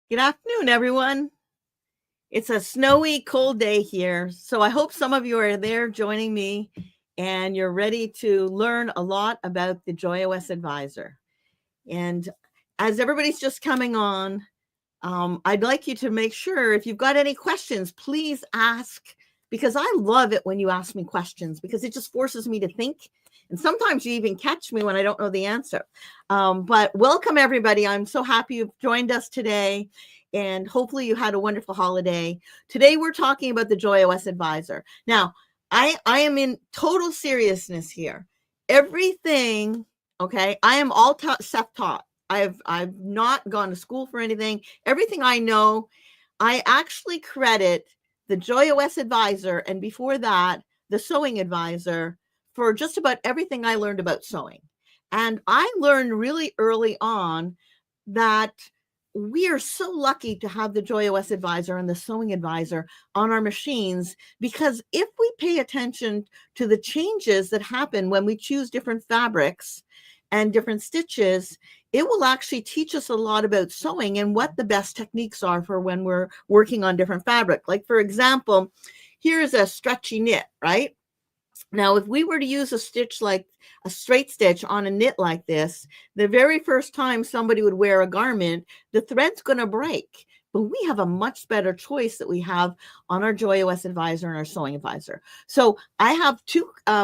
Good afternoon, everyone. It's a snowy, cold day here, so I hope some of you are there joining me and you're ready to learn a lot about the JoyOS Advisor. And as everybody's just coming on, I'd like you to make sure if you've got any questions, please ask, because I love it when you ask me questions because it just forces me to think. And sometimes you even catch me when I don't know the answer. But welcome, everybody. I'm so happy you've joined us today. And hopefully you had a wonderful holiday. Today, we're talking about the JoyOS Advisor. Now, I am in total seriousness here. Everything, okay, I am all self-taught. I've not gone to school for anything. Everything I know, I actually credit the JoyOS Advisor, and before that, the Sewing Advisor, for just about everything I learned about sewing. And I learned really early on that we are so lucky to have the JoyOS Advisor and the Sewing Advisor on our machines, because if we pay attention to the changes that happen when we choose different fabrics and different stitches, it will actually teach us a lot about sewing and what the best techniques are for when we're working on different fabric. Like, for example, here's a stretchy knit, right? Now, if we were to use a stitch like a straight stitch on a knit like this, the very first time somebody would wear a garment, the thread's going to break. But we have a much better choice that we have on our JoyOS Advisor and our Sewing Advisor. So I have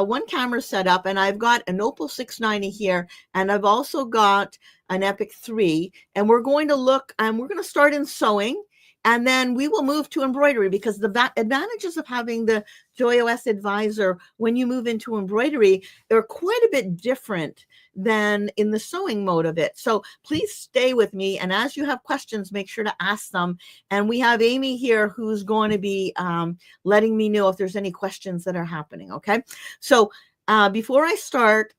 one camera set up, and I've got an Opal 690 here, and I've also got an Epic 3, and we're going to look, and we're going to start in sewing, and then we will move to embroidery, because the advantages of having the JoyOS Advisor when you move into embroidery are quite a bit different than in the sewing mode of it. So please stay with me. And as you have questions, make sure to ask them. And we have Amy here who's going to be letting me know if there's any questions that are happening. Okay. So before I start,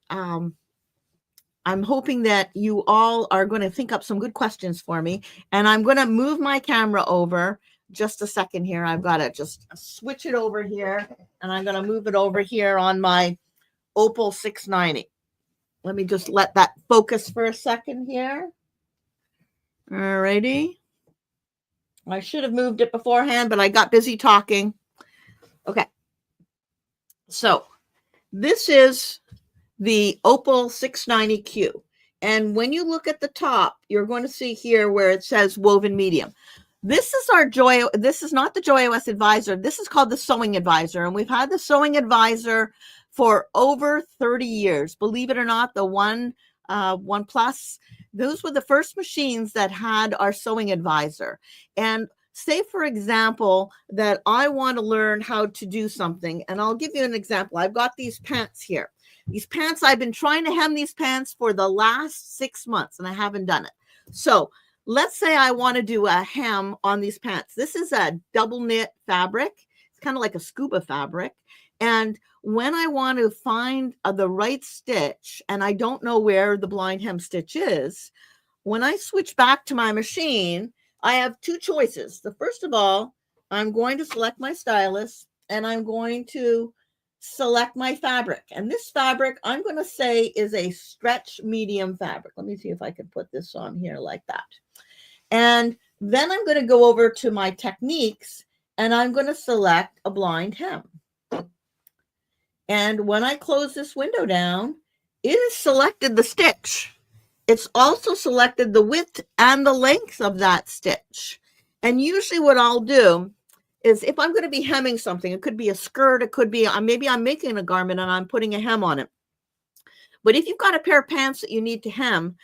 I'm hoping that you all are going to think up some good questions for me. And I'm going to move my camera over just a second here. I've got to just switch it over here, and I'm going to move it over here on my Opal 690. Let me just let that focus for a second here. All righty. I should have moved it beforehand, but I got busy talking. Okay. So this is the Opal 690Q. And when you look at the top, you're going to see here where it says woven medium. This is this is not the JoyOS Advisor. This is called the Sewing Advisor. And we've had the Sewing Advisor for over 30 years. Believe it or not, the One Plus, those were the first machines that had our Sewing Advisor. And say, for example, that I want to learn how to do something. And I'll give you an example. I've got these pants here. These pants, I've been trying to hem these pants for the last 6 months, and I haven't done it. So let's say I want to do a hem on these pants. This is a double knit fabric. It's kind of like a scuba fabric. And when I want to find the right stitch, and I don't know where the blind hem stitch is, when I switch back to my machine, I have two choices. The first of all, I'm going to select my stylus, and I'm going to select my fabric. And this fabric, I'm going to say, is a stretch medium fabric. Let me see if I can put this on here like that. And then I'm going to go over to my techniques, and I'm going to select a blind hem. And when I close this window down, it has selected the stitch. It's also selected the width and the length of that stitch. And usually what I'll do is, if I'm going to be hemming something, it could be a skirt, it could be, maybe I'm making a garment and I'm putting a hem on it. But if you've got a pair of pants that you need to hem,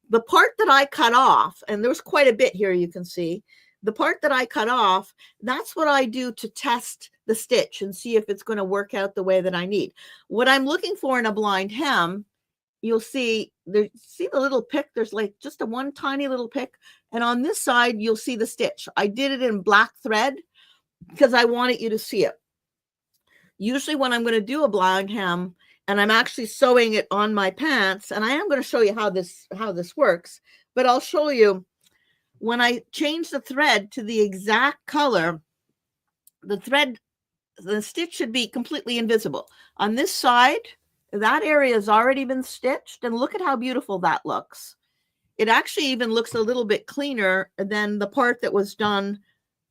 the part that I cut off, and there's quite a bit here you can see, the part that I cut off, that's what I do to test the stitch and see if it's going to work out the way that I need. What I'm looking for in a blind hem, you'll see the little pick. There's like just a one tiny little pick. And on this side, you'll see the stitch. I did it in black thread because I wanted you to see it. Usually when I'm going to do a blind hem and I'm actually sewing it on my pants, and I am going to show you how this works, but I'll show you when I change the thread to the exact color, the stitch should be completely invisible. On this side, that area has already been stitched, and look at how beautiful that looks. it actually even looks a little bit cleaner than the part that was done.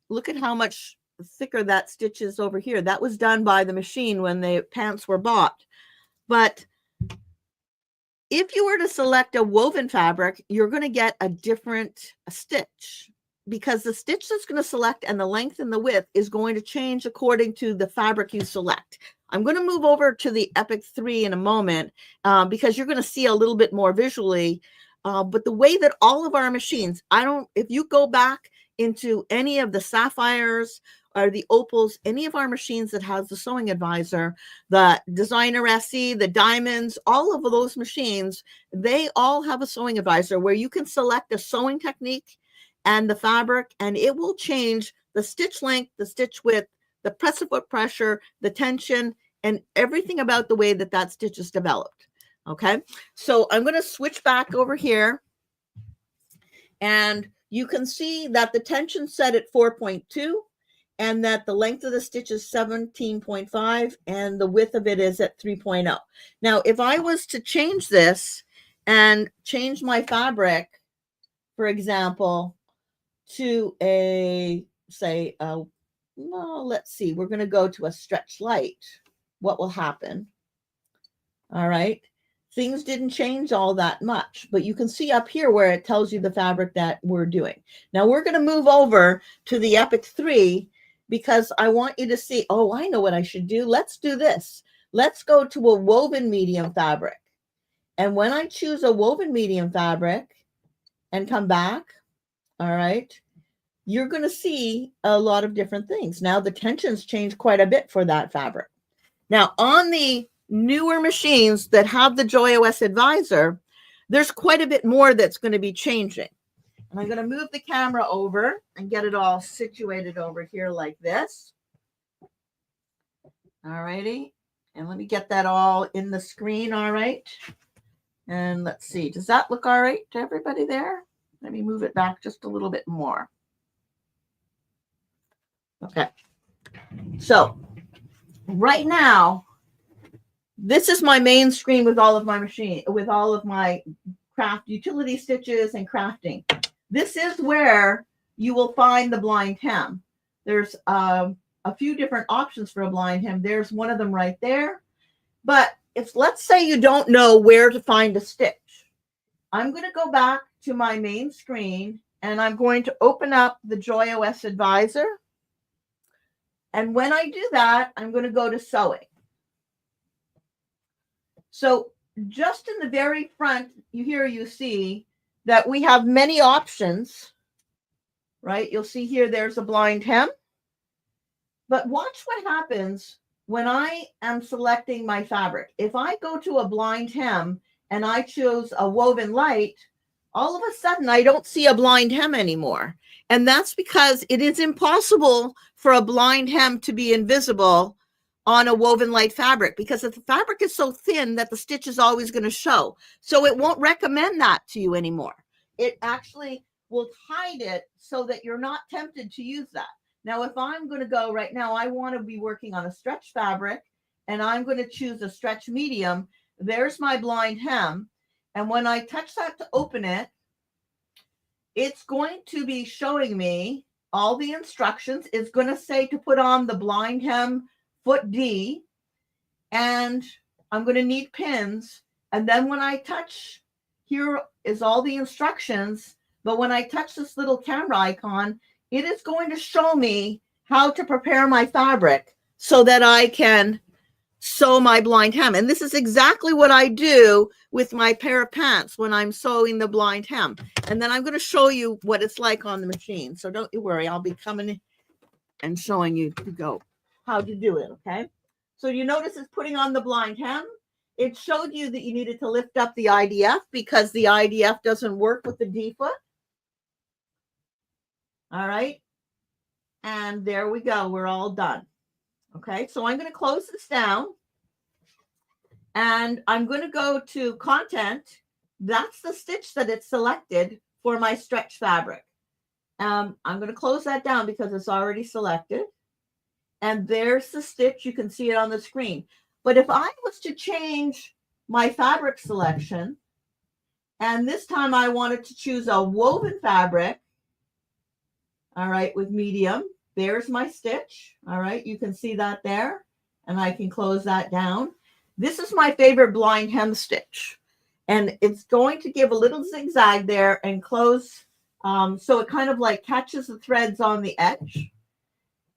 Look at how much thicker that stitch is over here. That was done by the machine when the pants were bought. But if you were to select a woven fabric, you're going to get a different stitch, because the stitch that's going to select and the length and the width is going to change according to the fabric you select. I'm going to move over to the Epic 3 in a moment because you're going to see a little bit more visually. But the way that all of our machines, if you go back into any of the sapphires or the opals, any of our machines that has the sewing advisor, the Designer SE, the diamonds, all of those machines, they all have a sewing advisor where you can select a sewing technique and the fabric, and it will change the stitch length, the stitch width, the press foot pressure, the tension, and everything about the way that that stitch is developed. Okay, so I'm going to switch back over here, and you can see that the tension set at 4.2 and that the length of the stitch is 17.5 and the width of it is at 3.0. Now, if I was to change this and change my fabric, for example, to a, say, well, let's see, we're going to go to a stretch light. What will happen? All right. Things didn't change all that much, but you can see up here where it tells you the fabric that we're doing. Now we're going to move over to the Epic 3 because I want you to see, oh, I know what I should do. Let's do this. Let's go to a woven medium fabric. And when I choose a woven medium fabric and come back, all right, you're going to see a lot of different things. Now the tensions change quite a bit for that fabric. Now on the newer machines that have the JoyOS Advisor, there's quite a bit more that's going to be changing. And I'm going to move the camera over and get it all situated over here like this. All righty. And let me get that all in the screen. All right. And let's see. Does that look all right to everybody there? Let me move it back just a little bit more. Okay. So right now, this is my main screen with all of my with all of my craft utility stitches and crafting. This is where you will find the blind hem. There's a few different options for a blind hem. There's one of them right there. But if, let's say, you don't know where to find a stitch, I'm going to go back to my main screen and I'm going to open up the JoyOS Advisor. And when I do that, I'm going to go to sewing. So just in the very front, you see that we have many options, right? You'll see here, there's a blind hem. But watch what happens when I am selecting my fabric. If I go to a blind hem and I choose a woven light, all of a sudden I don't see a blind hem anymore. And that's because it is impossible for a blind hem to be invisible on a woven light fabric, because the fabric is so thin that the stitch is always going to show. So it won't recommend that to you anymore. It actually will hide it so that you're not tempted to use that. Now, if I'm going to go right now, I want to be working on a stretch fabric and I'm going to choose a stretch medium. There's my blind hem. And when I touch that to open it, it's going to be showing me all the instructions. It's going to say to put on the blind hem foot D, and I'm going to need pins. And then when I touch, here is all the instructions. But when I touch this little camera icon, it is going to show me how to prepare my fabric so that I can sew my blind hem. And this is exactly what I do with my pair of pants when I'm sewing the blind hem. And then I'm going to show you what it's like on the machine. So don't you worry, I'll be coming and showing you how to do it, okay? So you notice it's putting on the blind hem. It showed you that you needed to lift up the IDF because the IDF doesn't work with the D foot. All right. And there we go. We're all done. Okay. So I'm going to close this down and I'm going to go to content. That's the stitch that it's selected for my stretch fabric. I'm going to close that down because it's already selected. And there's the stitch. You can see it on the screen. But if I was to change my fabric selection And this time I wanted to choose a woven fabric. All right, with medium. There's my stitch. All right, you can see that there. And I can close that down. This is my favorite blind hem stitch. And it's going to give a little zigzag there and close. So it kind of like catches the threads on the edge.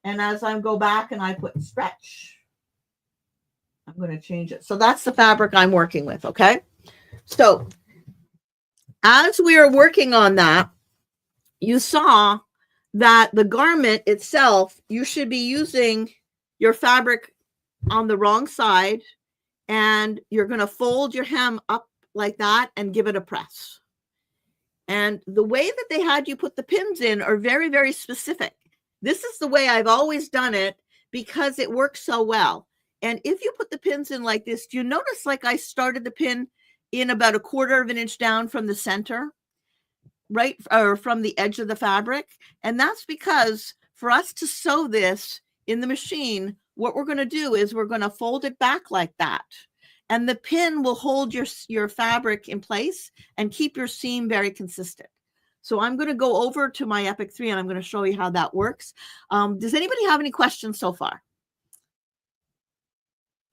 And as I go back and I put stretch, I'm going to change it. So that's the fabric I'm working with, okay? So as we are working on that, you saw that the garment itself, you should be using your fabric on the wrong side, and you're going to fold your hem up like that and give it a press. And the way that they had you put the pins in are very, very specific. This is the way I've always done it because it works so well. And if you put the pins in like this, do you notice like I started the pin in about 1/4 of an inch down from the center, right, or from the edge of the fabric? And that's because for us to sew this in the machine, what we're going to do is we're going to fold it back like that. And the pin will hold your fabric in place and keep your seam very consistent. So I'm going to go over to my Epic 3 and I'm going to show you how that works. Does anybody have any questions so far?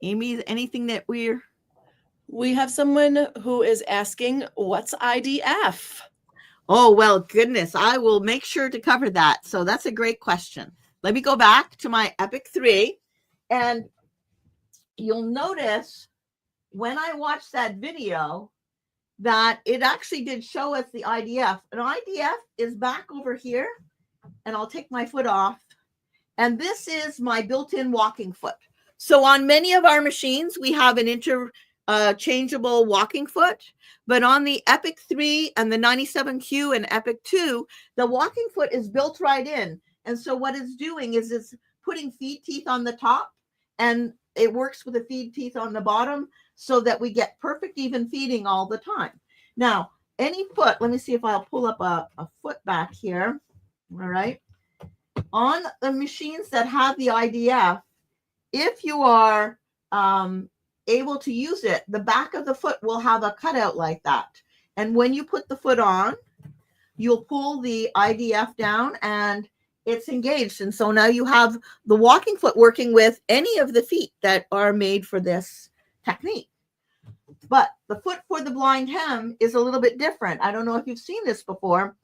Amy, anything that We have someone who is asking, what's IDF? Oh, well, goodness, I will make sure to cover that. So that's a great question. Let me go back to my Epic 3, and you'll notice when I watched that video that it actually did show us the IDF. An IDF is back over here, and I'll take my foot off. And this is my built-in walking foot. So on many of our machines, we have an interchangeable walking foot. But on the Epic 3 and the 97Q and Epic 2, the walking foot is built right in. And so what it's doing is it's putting feed teeth on the top, and it works with the feed teeth on the bottom so that we get perfect even feeding all the time. Now, any foot, let me see if I'll pull up a foot back here. All right. On the machines that have the IDF, if you are able to use it, the back of the foot will have a cutout like that. And when you put the foot on, you'll pull the IDF down and it's engaged. And so now you have the walking foot working with any of the feet that are made for this technique. But the foot for the blind hem is a little bit different. I don't know if you've seen this before.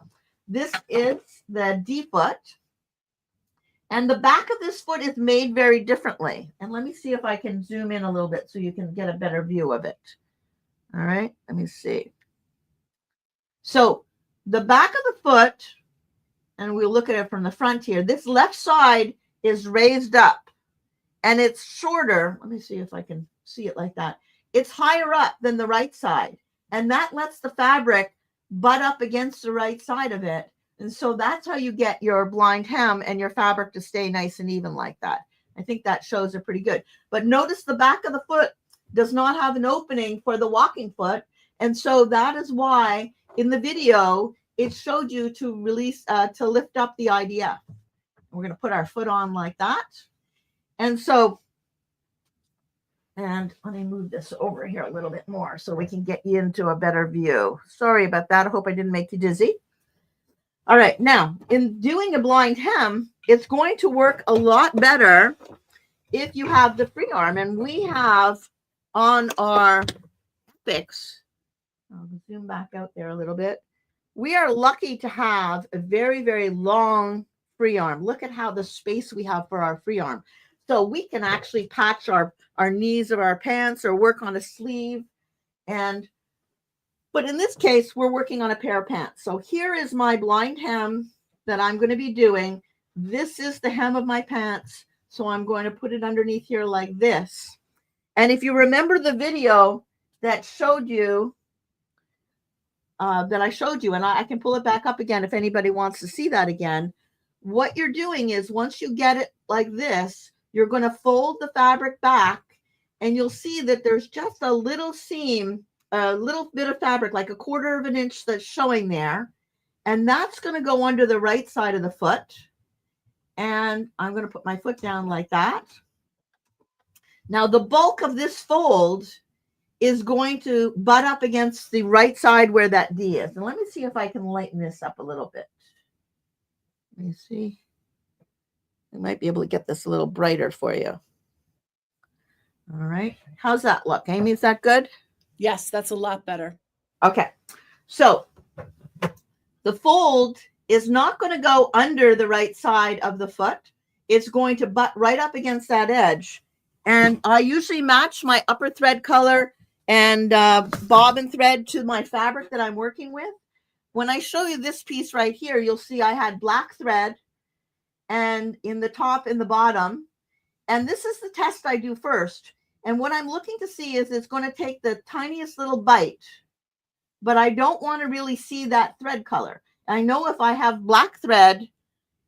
This is the D foot. And the back of this foot is made very differently. And let me see if I can zoom in a little bit so you can get a better view of it. All right, let me see. So the back of the foot, and we'll look at it from the front here, this left side is raised up and it's shorter. Let me see if I can see it like that. It's higher up than the right side. And that lets the fabric butt up against the right side of it. And so that's how you get your blind hem and your fabric to stay nice and even like that. I think that shows it pretty good. But notice the back of the foot does not have an opening for the walking foot. And so that is why in the video, it showed you to release, to lift up the IDF. We're going to put our foot on like that. And so, and let me move this over here a little bit more so we can get you into a better view. Sorry about that. I hope I didn't make you dizzy. All right, now in doing a blind hem, it's going to work a lot better if you have the free arm. And we have on our Epics, I'll zoom back out there a little bit. We are lucky to have a very, very long free arm. Look at how the space we have for our free arm. So we can actually patch our knees of our pants or work on a sleeve. But in this case, we're working on a pair of pants. So here is my blind hem that I'm going to be doing. This is the hem of my pants. So I'm going to put it underneath here like this. And if you remember the video that showed you, and I can pull it back up again if anybody wants to see that again. What you're doing is once you get it like this, you're going to fold the fabric back and you'll see that there's just a little seam, a little bit of fabric, like 1/4 of an inch that's showing there. And that's going to go under the right side of the foot. And I'm going to put my foot down like that. Now, the bulk of this fold is going to butt up against the right side where that D is. And let me see if I can lighten this up a little bit. Let me see. I might be able to get this a little brighter for you. All right. How's that look? Amy, is that good? Yes, that's a lot better. Okay. So the fold is not going to go under the right side of the foot. It's going to butt right up against that edge. And I usually match my upper thread color and bobbin thread to my fabric that I'm working with. When I show you this piece right here, you'll see I had black thread and in the top and the bottom. And this is the test I do first. And what I'm looking to see is it's going to take the tiniest little bite, but I don't want to really see that thread color. I know if I have black thread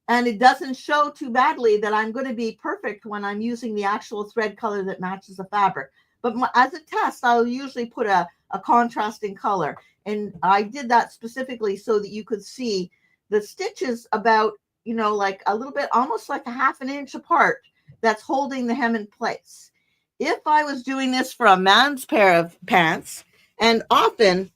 and it doesn't show too badly that I'm going to be perfect when I'm using the actual thread color that matches the fabric. But as a test, I'll usually put a contrasting color. And I did that specifically so that you could see the stitches about, you know, like a little bit, almost like a ½ inch apart, that's holding the hem in place. If I was doing this for a man's pair of pants, and often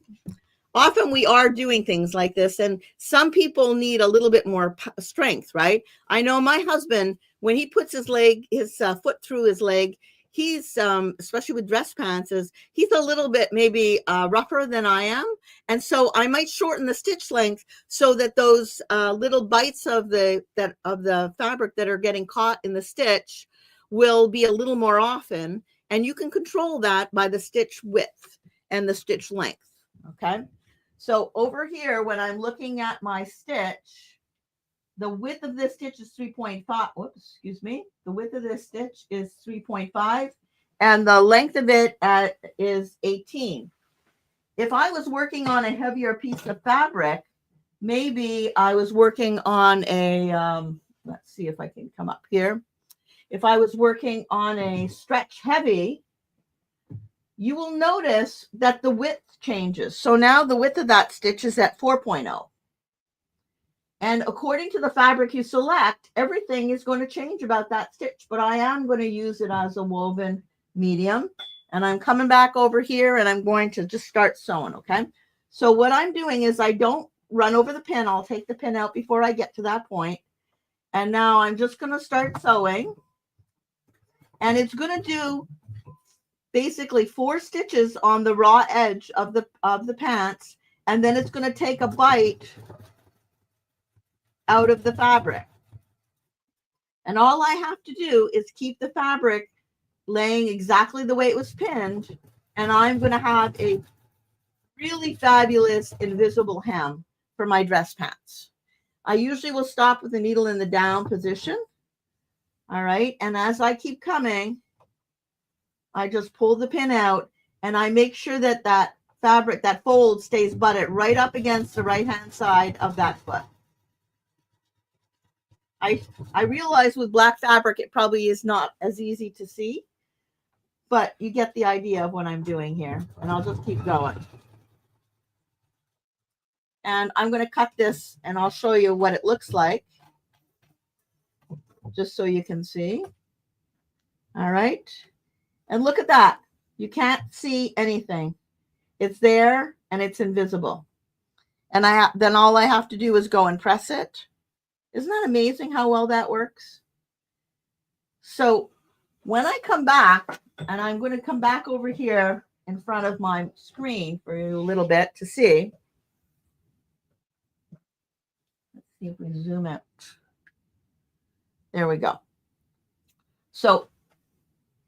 we are doing things like this, and some people need a little bit more strength, right? I know my husband, when he puts his foot through his leg, he's, especially with dress pants, he's a little bit maybe rougher than I am. And so I might shorten the stitch length so that those little bites of the fabric that are getting caught in the stitch will be a little more often. And you can control that by the stitch width and the stitch length, okay? So over here, when I'm looking at my stitch, the width of this stitch is 3.5. Whoops, excuse me. The width of this stitch is 3.5, and the length of it is 18. If I was working on a heavier piece of fabric, maybe I was working on a, let's see if I can come up here. If I was working on a stretch heavy, you will notice that the width changes. So now the width of that stitch is at 4.0. And according to the fabric you select, everything is going to change about that stitch, but I am going to use it as a woven medium. And I'm coming back over here and I'm going to just start sewing, okay? So what I'm doing is I don't run over the pin. I'll take the pin out before I get to that point. And now I'm just going to start sewing. And it's going to do basically 4 stitches on the raw edge of the pants, and then it's going to take a bite out of the fabric. And all I have to do is keep the fabric laying exactly the way it was pinned, and I'm going to have a really fabulous invisible hem for my dress pants. I usually will stop with the needle in the down position. All right, and as I keep coming, I just pull the pin out and I make sure that that fabric, that fold, stays butted right up against the right-hand side of that foot. I realize with black fabric, it probably is not as easy to see, but you get the idea of what I'm doing here, and I'll just keep going. And I'm going to cut this and I'll show you what it looks like, just so you can see. All right. And look at that. You can't see anything. It's there and it's invisible. And then all I have to do is go and press it. Isn't that amazing how well that works? So when I come back, and I'm going to come back over here in front of my screen for you a little bit to see. Let's see if we zoom out. There we go. So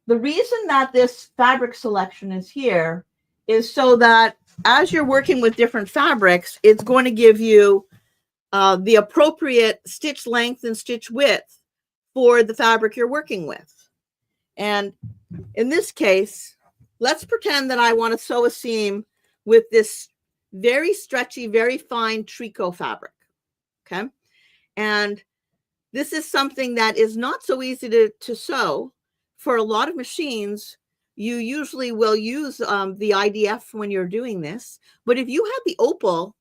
the reason that this fabric selection is here is so that as you're working with different fabrics, it's going to give you the appropriate stitch length and stitch width for the fabric you're working with. And in this case, let's pretend that I want to sew a seam with this very stretchy, very fine tricot fabric. Okay. And this is something that is not so easy to sew. For a lot of machines, you usually will use the IDF when you're doing this. But if you have the opal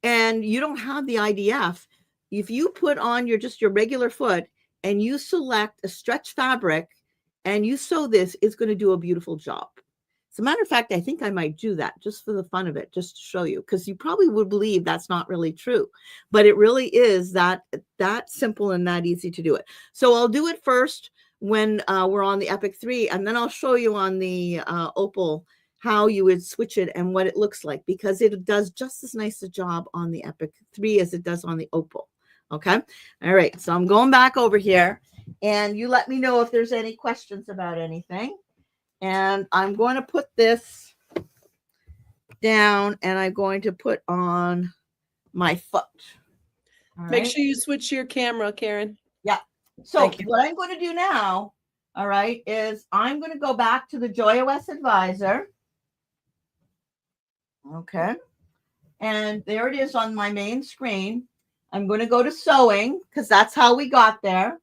and you don't have the IDF, if you put on your regular foot and you select a stretch fabric and you sew this, it's going to do a beautiful job. As a matter of fact, I think I might do that just for the fun of it, just to show you, because you probably would believe that's not really true, but it really is that simple and that easy to do it. So I'll do it first when we're on the Epic 3, and then I'll show you on the Opal how you would switch it and what it looks like, because it does just as nice a job on the Epic 3 as it does on the Opal. Okay. All right. So I'm going back over here, and you let me know if there's any questions about anything. And I'm going to put this down, and I'm going to put on my foot. Make sure you switch your camera, Karen. Yeah. So what I'm going to do now, all right, is I'm going to go back to the JoyOS Advisor. Okay. And there it is on my main screen. I'm going to go to sewing because that's how we got there.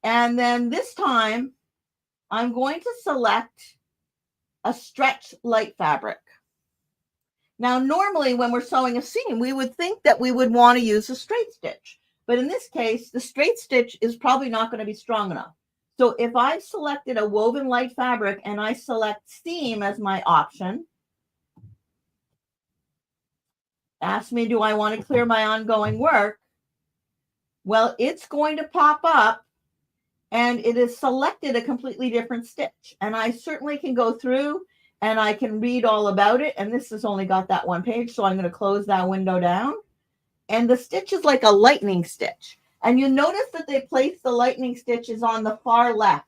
And then this time I'm going to select a stretch light fabric. Now, normally when we're sewing a seam, we would think that we would want to use a straight stitch. But in this case, the straight stitch is probably not going to be strong enough. So if I've selected a woven light fabric and I select seam as my option, ask me, do I want to clear my ongoing work? Well, it's going to pop up and it is selected a completely different stitch. And I certainly can go through and I can read all about it. And this has only got that one page. So I'm going to close that window down. And the stitch is like a lightning stitch. And you notice that they place the lightning stitches on the far left.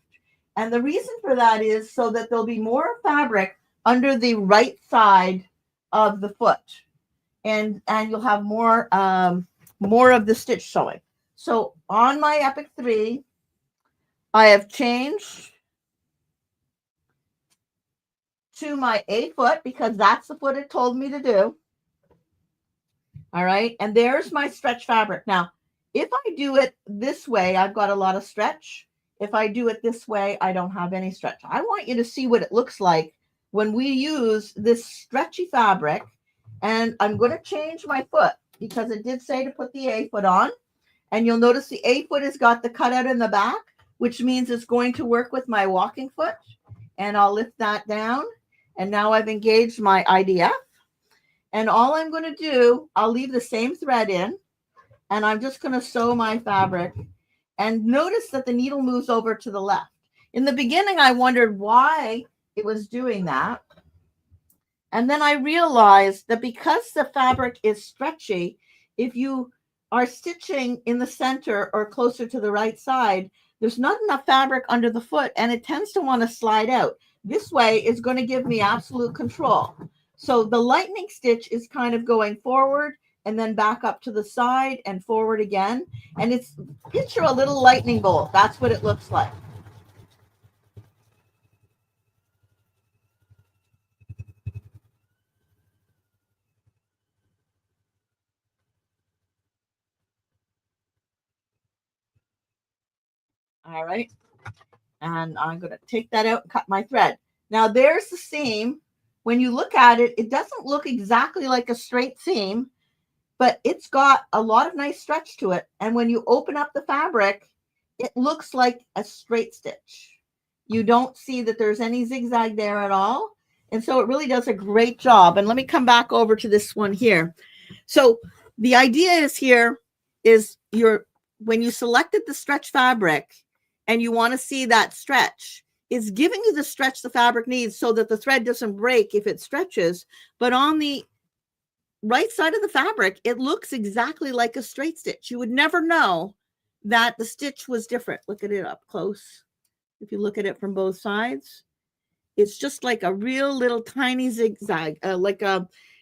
And the reason for that is so that there'll be more fabric under the right side of the foot. And you'll have more of the stitch showing. So on my Epic 3, I have changed to my A foot because that's the foot it told me to do. All right. And there's my stretch fabric. Now, if I do it this way, I've got a lot of stretch. If I do it this way, I don't have any stretch. I want you to see what it looks like when we use this stretchy fabric. And I'm going to change my foot because it did say to put the A foot on. And you'll notice the A foot has got the cutout in the back, which means it's going to work with my walking foot. And I'll lift that down. And now I've engaged my IDF. And all I'm going to do, I'll leave the same thread in. And I'm just going to sew my fabric. And notice that the needle moves over to the left. In the beginning, I wondered why it was doing that. And then I realized that because the fabric is stretchy, if you are stitching in the center or closer to the right side, there's not enough fabric under the foot and it tends to want to slide out. This way is going to give me absolute control. So the lightning stitch is kind of going forward and then back up to the side and forward again. And it's, picture a little lightning bolt. That's what it looks like. All right. And I'm going to take that out and cut my thread. Now there's the seam. When you look at it, it doesn't look exactly like a straight seam, but it's got a lot of nice stretch to it. And when you open up the fabric, it looks like a straight stitch. You don't see that there's any zigzag there at all. And so it really does a great job. And let me come back over to this one here. So the idea is here is when you selected the stretch fabric and you want to see that stretch, is giving you the stretch the fabric needs so that the thread doesn't break if it stretches. But on the right side of the fabric, it looks exactly like a straight stitch. You would never know that the stitch was different. Look at it up close. If you look at it from both sides, it's just like a real little tiny zigzag,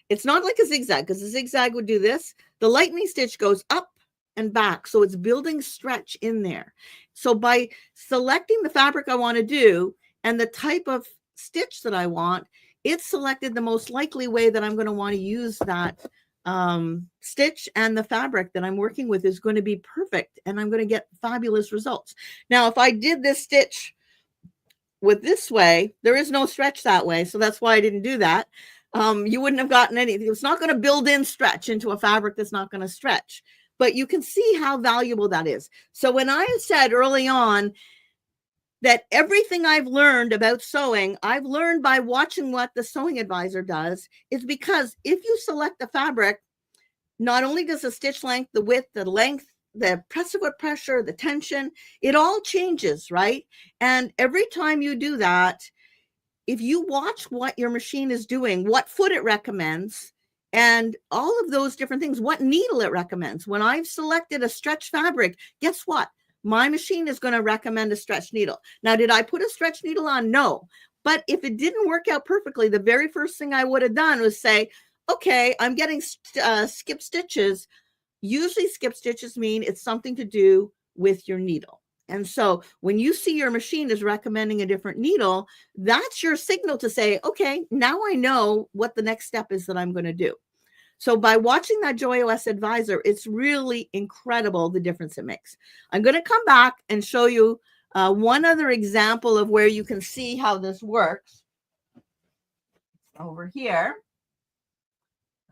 it's not like a zigzag because the zigzag would do this. The lightning stitch goes up and back. So it's building stretch in there. So by selecting the fabric I want to do and the type of stitch that I want, it's selected the most likely way that I'm going to want to use that stitch, and the fabric that I'm working with is going to be perfect and I'm going to get fabulous results. Now, if I did this stitch with this way, there is no stretch that way. So that's why I didn't do that. You wouldn't have gotten anything. It's not going to build in stretch into a fabric that's not going to stretch. But you can see how valuable that is. So when I said early on that everything I've learned about sewing, I've learned by watching what the Sewing Advisor does, is because if you select the fabric, not only does the stitch length, the width, the length, the press of foot pressure, the tension, it all changes, right? And every time you do that, if you watch what your machine is doing, what foot it recommends, and all of those different things, what needle it recommends. When I've selected a stretch fabric, guess what? My machine is going to recommend a stretch needle. Now, did I put a stretch needle on? No. But if it didn't work out perfectly, the very first thing I would have done was say, okay, I'm getting skip stitches. Usually skip stitches mean it's something to do with your needle. And so when you see your machine is recommending a different needle, that's your signal to say, okay, now I know what the next step is that I'm going to do. So by watching that JoyOS Advisor, it's really incredible the difference it makes. I'm going to come back and show you one other example of where you can see how this works over here.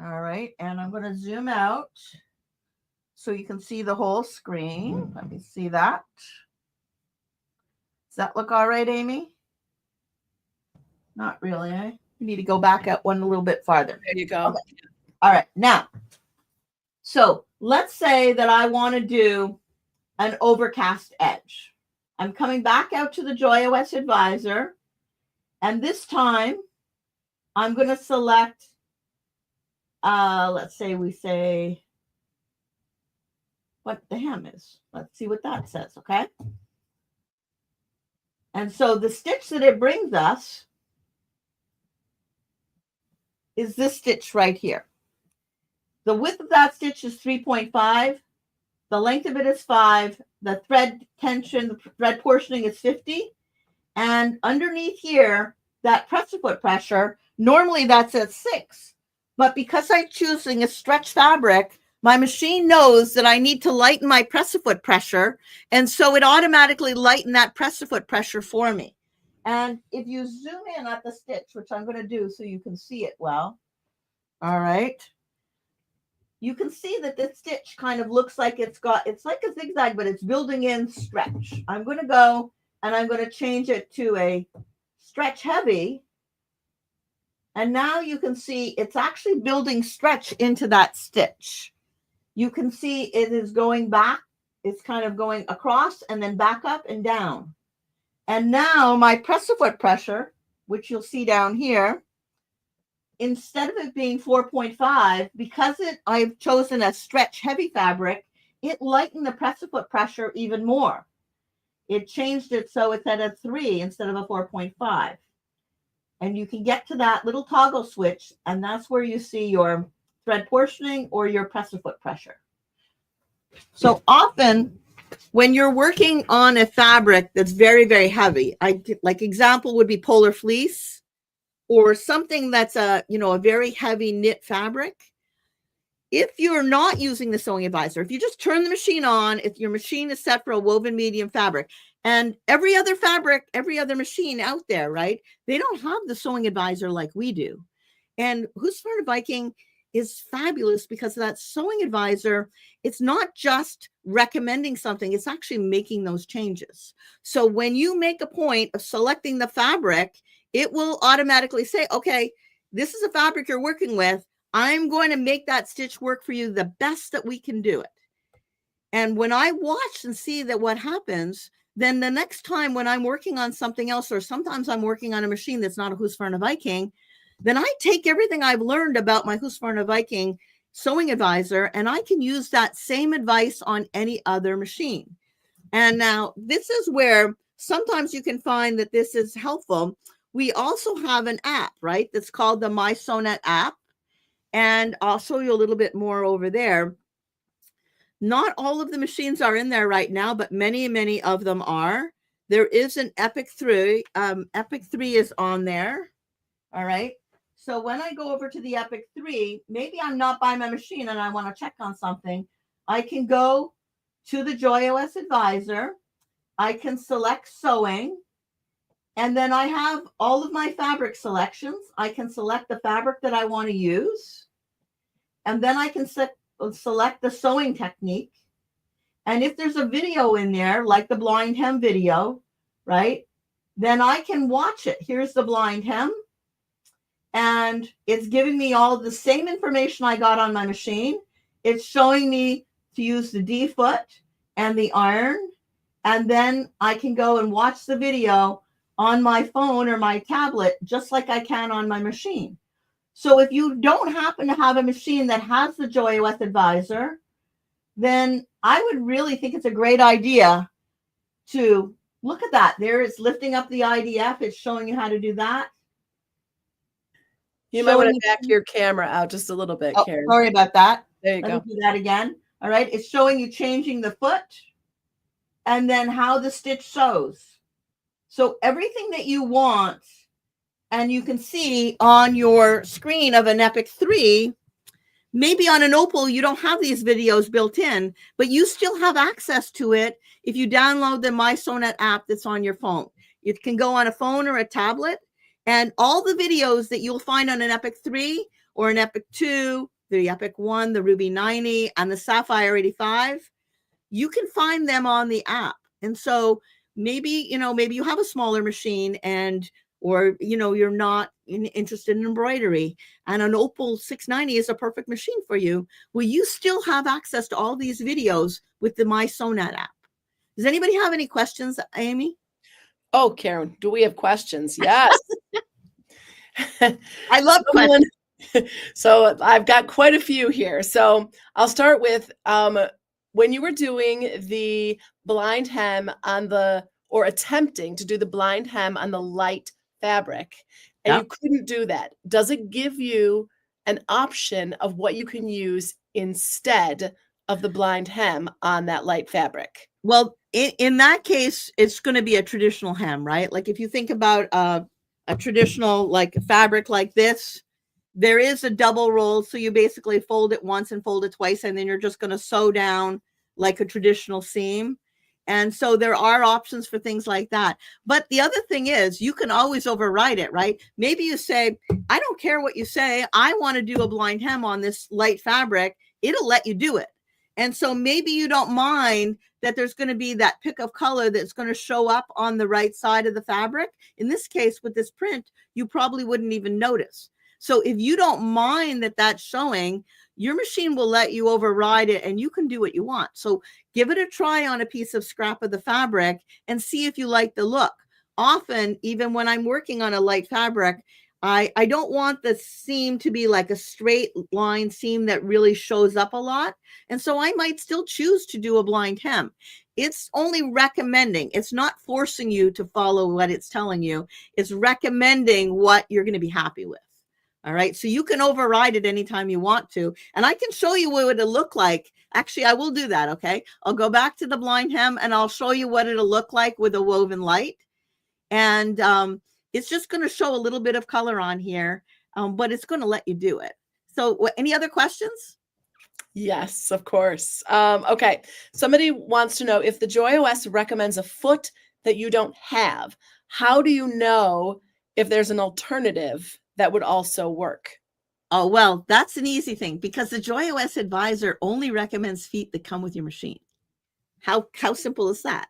All right, and I'm going to zoom out so you can see the whole screen. Let me see that. Does that look all right, Amy? Not really, eh? You need to go back up one a little bit farther. There you go. Okay. All right, now, so let's say that I want to do an overcast edge. I'm coming back out to the JoyOS Advisor, and this time I'm going to select, let's say we say what the hem is. Let's see what that says, okay? And so the stitch that it brings us is this stitch right here. The width of that stitch is 3.5. The length of it is 5. The thread tension, the thread portioning is 50. And underneath here, that press foot pressure, normally that's at 6. But because I'm choosing a stretch fabric, my machine knows that I need to lighten my press foot pressure. And so it automatically lightened that press foot pressure for me. And if you zoom in at the stitch, which I'm going to do so you can see it well. All right. You can see that this stitch kind of looks like it's like a zigzag, but it's building in stretch. I'm going to go and I'm going to change it to a stretch heavy. And now you can see it's actually building stretch into that stitch. You can see it is going back. It's kind of going across and then back up and down. And now my press foot pressure, which you'll see down here, instead of it being 4.5, because I've chosen a stretch heavy fabric, it lightened the press foot pressure even more. It changed it so it's at a 3 instead of a 4.5. And you can get to that little toggle switch, and that's where you see your thread portioning or your press foot pressure. So often when you're working on a fabric that's very, very heavy, like example would be polar fleece or something that's a very heavy knit fabric. If you're not using the Sewing Advisor, if you just turn the machine on, if your machine is set for a woven medium fabric, and every other fabric, every other machine out there, right? They don't have the Sewing Advisor like we do. And Husqvarna Viking is fabulous because that Sewing Advisor, it's not just recommending something, it's actually making those changes. So when you make a point of selecting the fabric, it will automatically say, okay, this is a fabric you're working with. I'm going to make that stitch work for you the best that we can do it. And when I watch and see that what happens, then the next time when I'm working on something else, or sometimes I'm working on a machine that's not a Husqvarna Viking, then I take everything I've learned about my Husqvarna Viking Sewing Advisor, and I can use that same advice on any other machine. And now this is where sometimes you can find that this is helpful. We also have an app, right? That's called the My Sewnet app. And I'll show you a little bit more over there. Not all of the machines are in there right now, but many, many of them are. There is an Epic 3. Epic 3 is on there. All right. So when I go over to the Epic 3, maybe I'm not by my machine and I want to check on something. I can go to the JoyOS Advisor. I can select sewing. And then I have all of my fabric selections. I can select the fabric that I want to use. And then I can select the sewing technique. And if there's a video in there, like the blind hem video, right? Then I can watch it. Here's the blind hem. And it's giving me all the same information I got on my machine. It's showing me to use the D foot and the iron. And then I can go and watch the video on my phone or my tablet, just like I can on my machine. So if you don't happen to have a machine that has the JoyOS Advisor, then I would really think it's a great idea to look at that. There it's lifting up the IDF. It's showing you how to do that. You might want to back your camera out just a little bit, Karen. Sorry about that. There you go. Let me do that again. All right. It's showing you changing the foot and then how the stitch sews. So everything that you want, and you can see on your screen of an Epic 3, maybe on an Opal, you don't have these videos built in, but you still have access to it if you download the MySonnet app that's on your phone. It can go on a phone or a tablet, and all the videos that you'll find on an Epic 3 or an Epic 2, the Epic 1, the Ruby 90, and the Sapphire 85, you can find them on the app. And so maybe, maybe you have a smaller machine or you're not interested in embroidery, and an Opal 690 is a perfect machine for you. Well, you still have access to all these videos with the MySonnet app. Does anybody have any questions, Amy? Oh, Karen, do we have questions? Yes. I love questions. So I've got quite a few here. So I'll start with when you were doing the blind hem or attempting to do the blind hem on the light fabric, and you couldn't do that, does it give you an option of what you can use instead of the blind hem on that light fabric? Well, in that case, it's going to be a traditional hem, right? Like if you think about a traditional like fabric like this, there is a double roll. So you basically fold it once and fold it twice, and then you're just going to sew down like a traditional seam. And so there are options for things like that. But the other thing is you can always override it, right? Maybe you say, I don't care what you say. I want to do a blind hem on this light fabric. It'll let you do it. And so maybe you don't mind that there's going to be that pick of color that's going to show up on the right side of the fabric. In this case, with this print, you probably wouldn't even notice. So if you don't mind that that's showing, your machine will let you override it and you can do what you want. So give it a try on a piece of scrap of the fabric and see if you like the look. Often, even when I'm working on a light fabric, I don't want the seam to be like a straight line seam that really shows up a lot. And so I might still choose to do a blind hem. It's only recommending. It's not forcing you to follow what it's telling you. It's recommending what you're going to be happy with. All right. So you can override it anytime you want to. And I can show you what it'll look like. Actually, I will do that. Okay. I'll go back to the blind hem and I'll show you what it'll look like with a woven light. And it's just going to show a little bit of color on here, but it's going to let you do it. So any other questions? Yes, of course. Okay. Somebody wants to know if the JoyOS recommends a foot that you don't have. How do you know if there's an alternative that would also work? Oh, well, that's an easy thing because the JoyOS Advisor only recommends feet that come with your machine. How simple is that?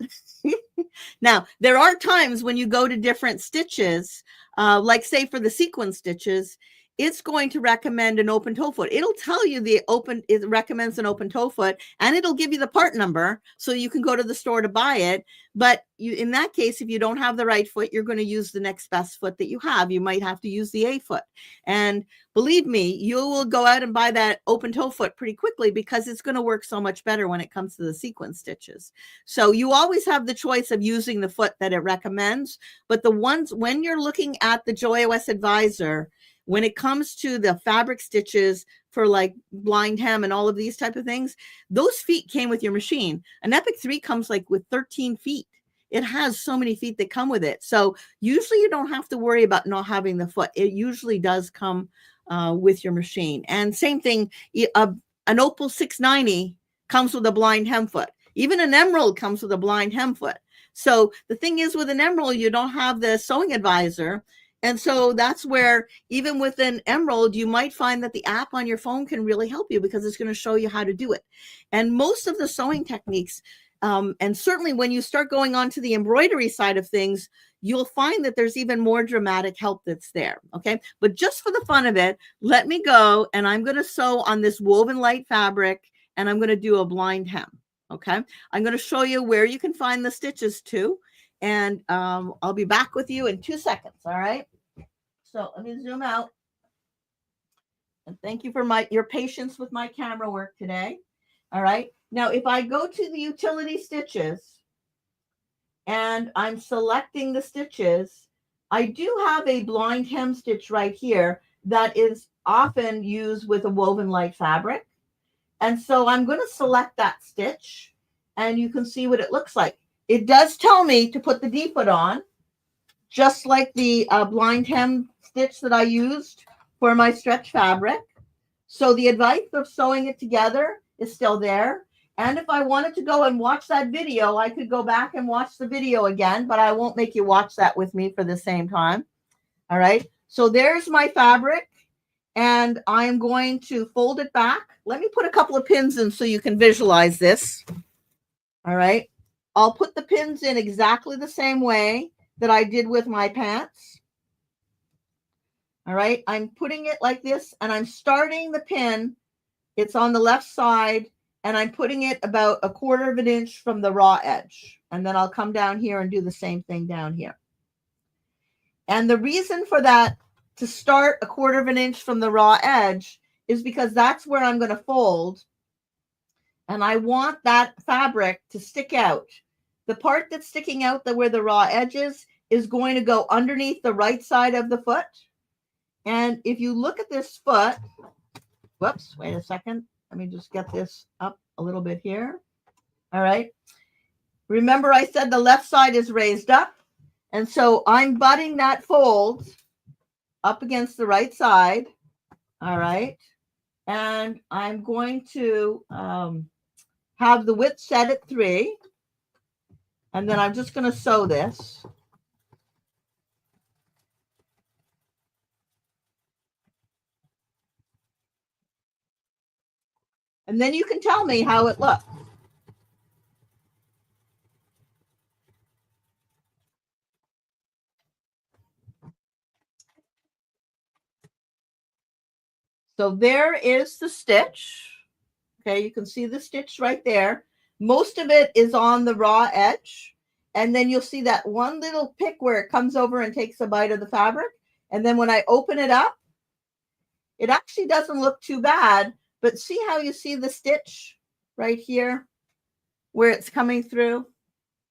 Now, there are times when you go to different stitches, like say for the sequin stitches, it's going to recommend an open toe foot. It'll tell you it recommends an open toe foot, and it'll give you the part number so you can go to the store to buy it. But in that case, if you don't have the right foot, you're going to use the next best foot that you have. You might have to use the A foot. And believe me, you will go out and buy that open toe foot pretty quickly because it's going to work so much better when it comes to the sequin stitches. So you always have the choice of using the foot that it recommends. But the ones when you're looking at the JoyOS Advisor, when it comes to the fabric stitches for like blind hem and all of these type of things, those feet came with your machine. An Epic 3 comes like with 13 feet. It has so many feet that come with it. So usually you don't have to worry about not having the foot. It usually does come with your machine. And same thing, an Opal 690 comes with a blind hem foot. Even an Emerald comes with a blind hem foot. So the thing is with an Emerald, you don't have the sewing advisor. And so that's where even with an Emerald, you might find that the app on your phone can really help you because it's going to show you how to do it. And most of the sewing techniques, And certainly when you start going on to the embroidery side of things, you'll find that there's even more dramatic help that's there. Okay. But just for the fun of it, let me go and I'm going to sew on this woven light fabric and I'm going to do a blind hem. Okay. I'm going to show you where you can find the stitches too. And I'll be back with you in 2 seconds. All right. So let me zoom out. And thank you for your patience with my camera work today. All right. Now, if I go to the utility stitches and I'm selecting the stitches, I do have a blind hem stitch right here that is often used with a woven light fabric. And so I'm going to select that stitch and you can see what it looks like. It does tell me to put the D-foot on, just like the blind hem stitch that I used for my stretch fabric. So the advice of sewing it together is still there. And if I wanted to go and watch that video, I could go back and watch the video again, but I won't make you watch that with me for the same time. All right. So there's my fabric and I'm going to fold it back. Let me put a couple of pins in so you can visualize this. All right. I'll put the pins in exactly the same way that I did with my pants. All right. I'm putting it like this and I'm starting the pin. It's on the left side. And I'm putting it about 1/4 of an inch from the raw edge. And then I'll come down here and do the same thing down here. And the reason for that, to start 1/4 of an inch from the raw edge, is because that's where I'm going to fold. And I want that fabric to stick out. The part that's sticking out where the raw edge is going to go underneath the right side of the foot. And if you look at this foot, whoops, wait a second. Let me just get this up a little bit here. All right. Remember I said the left side is raised up. And so I'm butting that fold up against the right side. All right. And I'm going to have the width set at 3. And then I'm just going to sew this. And then you can tell me how it looks. So there is the stitch. Okay, you can see the stitch right there. Most of it is on the raw edge. And then you'll see that one little pick where it comes over and takes a bite of the fabric. And then when I open it up, it actually doesn't look too bad. But see how you see the stitch right here where it's coming through?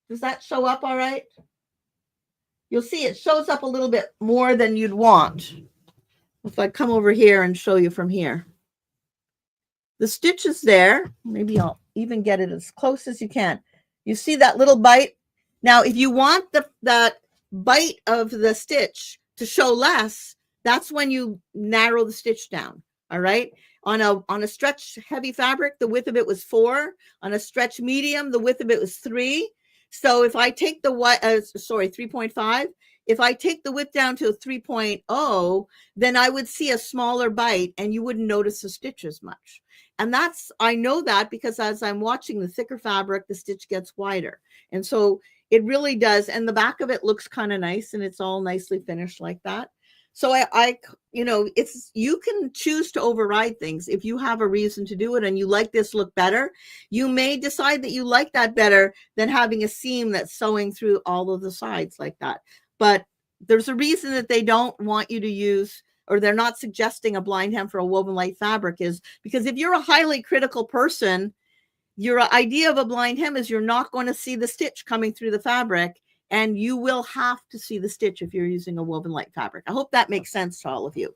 Does that show up all right? You'll see it shows up a little bit more than you'd want. If I come over here and show you from here. The stitch is there. Maybe I'll even get it as close as you can. You see that little bite? Now, if you want that bite of the stitch to show less, that's when you narrow the stitch down. All right. On a stretch heavy fabric, the width of it was 4. On a stretch medium, the width of it was 3. So if I take the 3.5, if I take the width down to 3.0, then I would see a smaller bite and you wouldn't notice the stitch as much. And I know that because as I'm watching the thicker fabric, the stitch gets wider. And so it really does. And the back of it looks kind of nice and it's all nicely finished like that. So you can choose to override things. If you have a reason to do it and you like this look better, you may decide that you like that better than having a seam that's sewing through all of the sides like that. But there's a reason that they don't want you to use, or they're not suggesting a blind hem for a woven light fabric, is because if you're a highly critical person, your idea of a blind hem is you're not going to see the stitch coming through the fabric. And you will have to see the stitch if you're using a woven light fabric. I hope that makes sense to all of you.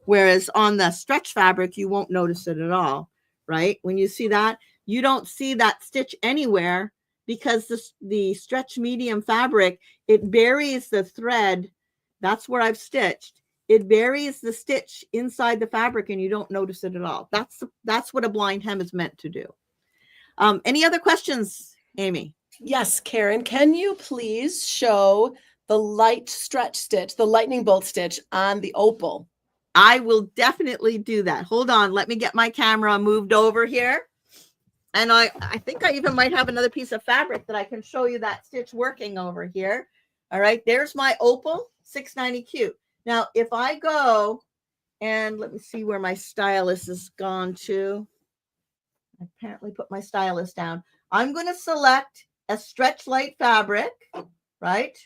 Whereas on the stretch fabric, you won't notice it at all, right? When you see that, you don't see that stitch anywhere because the stretch medium fabric, it buries the thread. That's where I've stitched. It buries the stitch inside the fabric and you don't notice it at all. That's what a blind hem is meant to do. Any other questions, Amy? Yes, Karen, can you please show the light stretch stitch, the lightning bolt stitch on the opal? I will definitely do that. Hold on. Let me get my camera moved over here. And I think I even might have another piece of fabric that I can show you that stitch working over here. All right, there's my opal 690Q. Now, if I go and let me see where my stylus has gone to. I apparently put my stylus down. I'm going to select a stretch light fabric, right?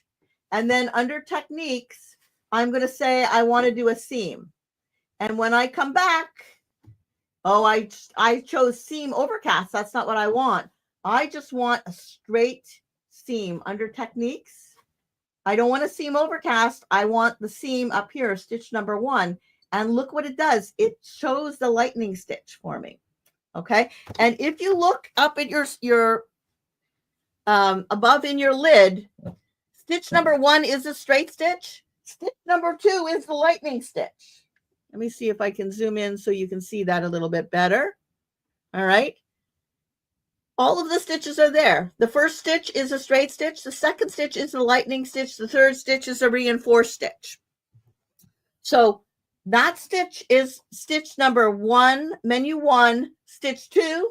And then under techniques, I'm going to say I want to do a seam. And when I come back, oh, I chose seam overcast. That's not what I want. I just want a straight seam under techniques. I don't want a seam overcast. I want the seam up here, stitch number 1. And look what it does. It shows the lightning stitch for me. Okay. And if you look up at your above in your lid, stitch number 1 is a straight stitch. Stitch number 2 is the lightning stitch. Let me see if I can zoom in so you can see that a little bit better. All right. All of the stitches are there. The first stitch is a straight stitch. The second stitch is a lightning stitch. The third stitch is a reinforced stitch. So that stitch is stitch number 1, menu 1, stitch 2.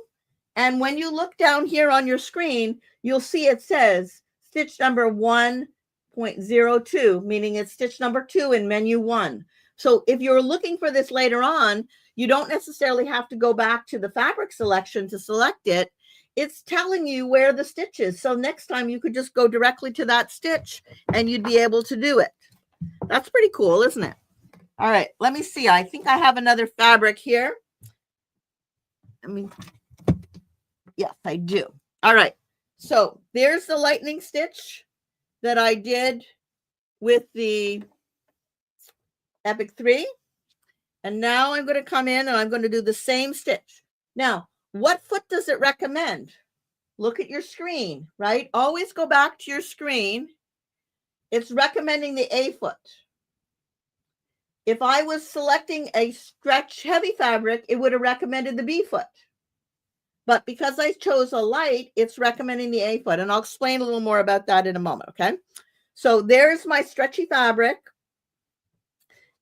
And when you look down here on your screen, you'll see it says stitch number 1.02, meaning it's stitch number 2 in menu 1. So if you're looking for this later on, you don't necessarily have to go back to the fabric selection to select it. It's telling you where the stitch is. So next time you could just go directly to that stitch and you'd be able to do it. That's pretty cool, isn't it? All right, let me see. I think I have another fabric here. Yes, I do. All right, so there's the lightning stitch that I did with the Epic 3. And now I'm going to come in and I'm going to do the same stitch. Now, what foot does it recommend? Look at your screen, right? Always go back to your screen. It's recommending the A foot. If I was selecting a stretch heavy fabric, it would have recommended the B foot. But because I chose a light, it's recommending the A foot. And I'll explain a little more about that in a moment, okay? So there's my stretchy fabric.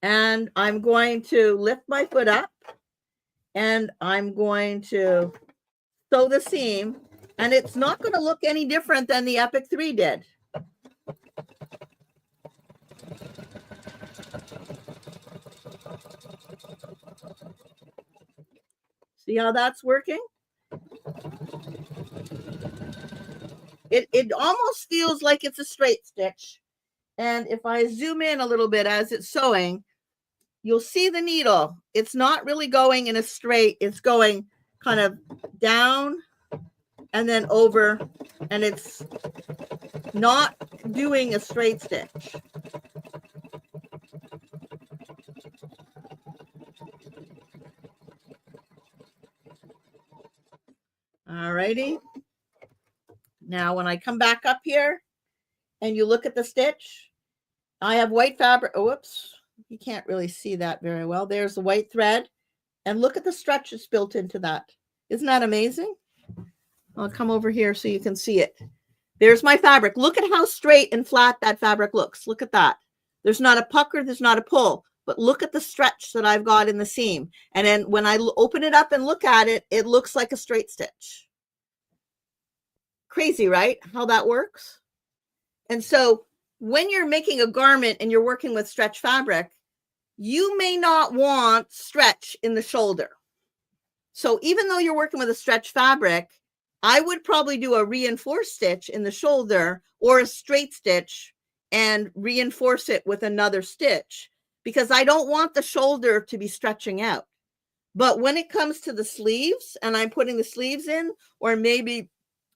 And I'm going to lift my foot up. And I'm going to sew the seam. And it's not going to look any different than the Epic 3 did. See how that's working? It almost feels like it's a straight stitch. And if I zoom in a little bit as it's sewing, you'll see the needle. It's not really going in a straight. It's going kind of down and then over. And it's not doing a straight stitch. All righty. Now, when I come back up here and you look at the stitch, I have white fabric. Oh, whoops. You can't really see that very well. There's the white thread. And look at the stretches built into that. Isn't that amazing? I'll come over here so you can see it. There's my fabric. Look at how straight and flat that fabric looks. Look at that. There's not a pucker. There's not a pull. But look at the stretch that I've got in the seam. And then when I open it up and look at it, it looks like a straight stitch. Crazy, right? How that works. And so when you're making a garment and you're working with stretch fabric, you may not want stretch in the shoulder. So even though you're working with a stretch fabric, I would probably do a reinforced stitch in the shoulder or a straight stitch and reinforce it with another stitch, because I don't want the shoulder to be stretching out. But when it comes to the sleeves and I'm putting the sleeves in, or maybe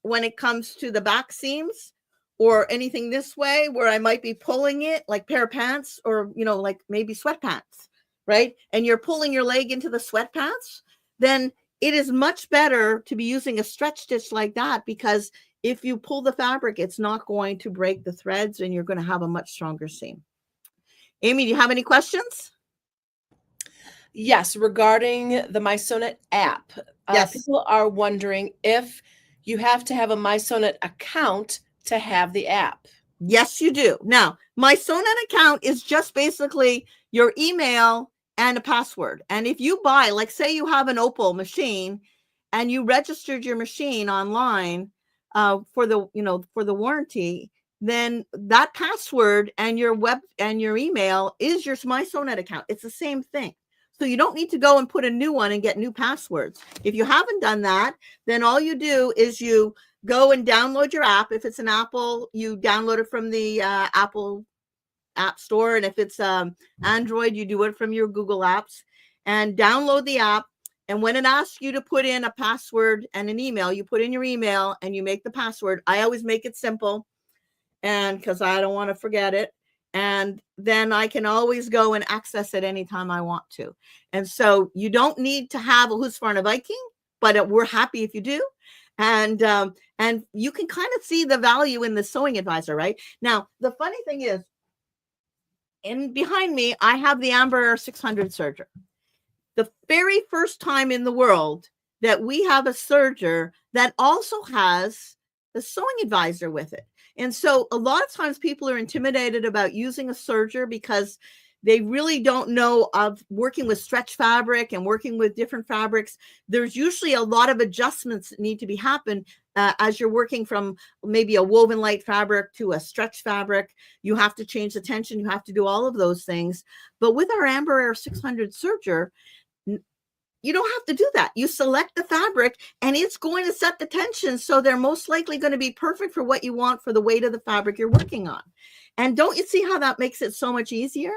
when it comes to the back seams or anything this way where I might be pulling it like pair of pants or, you know, like maybe sweatpants, right? And you're pulling your leg into the sweatpants, then it is much better to be using a stretch stitch like that, because if you pull the fabric, it's not going to break the threads and you're going to have a much stronger seam. Amy, do you have any questions? Yes, regarding the MySonnet app. Yes. People are wondering if you have to have a MySonnet account to have the app. Yes, you do. Now, MySonnet account is just basically your email and a password. And if you buy, like say you have an Opal machine and you registered your machine online for the, for the warranty, then that password and your web and your email is your MySewNet account. It's the same thing. So you don't need to go and put a new one and get new passwords. If you haven't done that, then all you do is you go and download your app. If it's an Apple, you download it from the Apple App Store. And if it's Android, you do it from your Google Apps and download the app. And when it asks you to put in a password and an email, you put in your email and you make the password. I always make it simple, and because I don't want to forget it. And then I can always go and access it anytime I want to. And so you don't need to have a Husqvarna Viking, but we're happy if you do. And you can kind of see the value in the Sewing Advisor, right? Now, the funny thing is, behind me, I have the Embroidery 600 serger. The very first time in the world that we have a serger that also has a Sewing Advisor with it. And so a lot of times people are intimidated about using a serger because they really don't know of working with stretch fabric and working with different fabrics. There's usually a lot of adjustments that need to be happen as you're working from maybe a woven light fabric to a stretch fabric. You have to change the tension. You have to do all of those things. But with our Embroidery 600 serger, you don't have to do that. You select the fabric and it's going to set the tension. So they're most likely going to be perfect for what you want for the weight of the fabric you're working on. And don't you see how that makes it so much easier?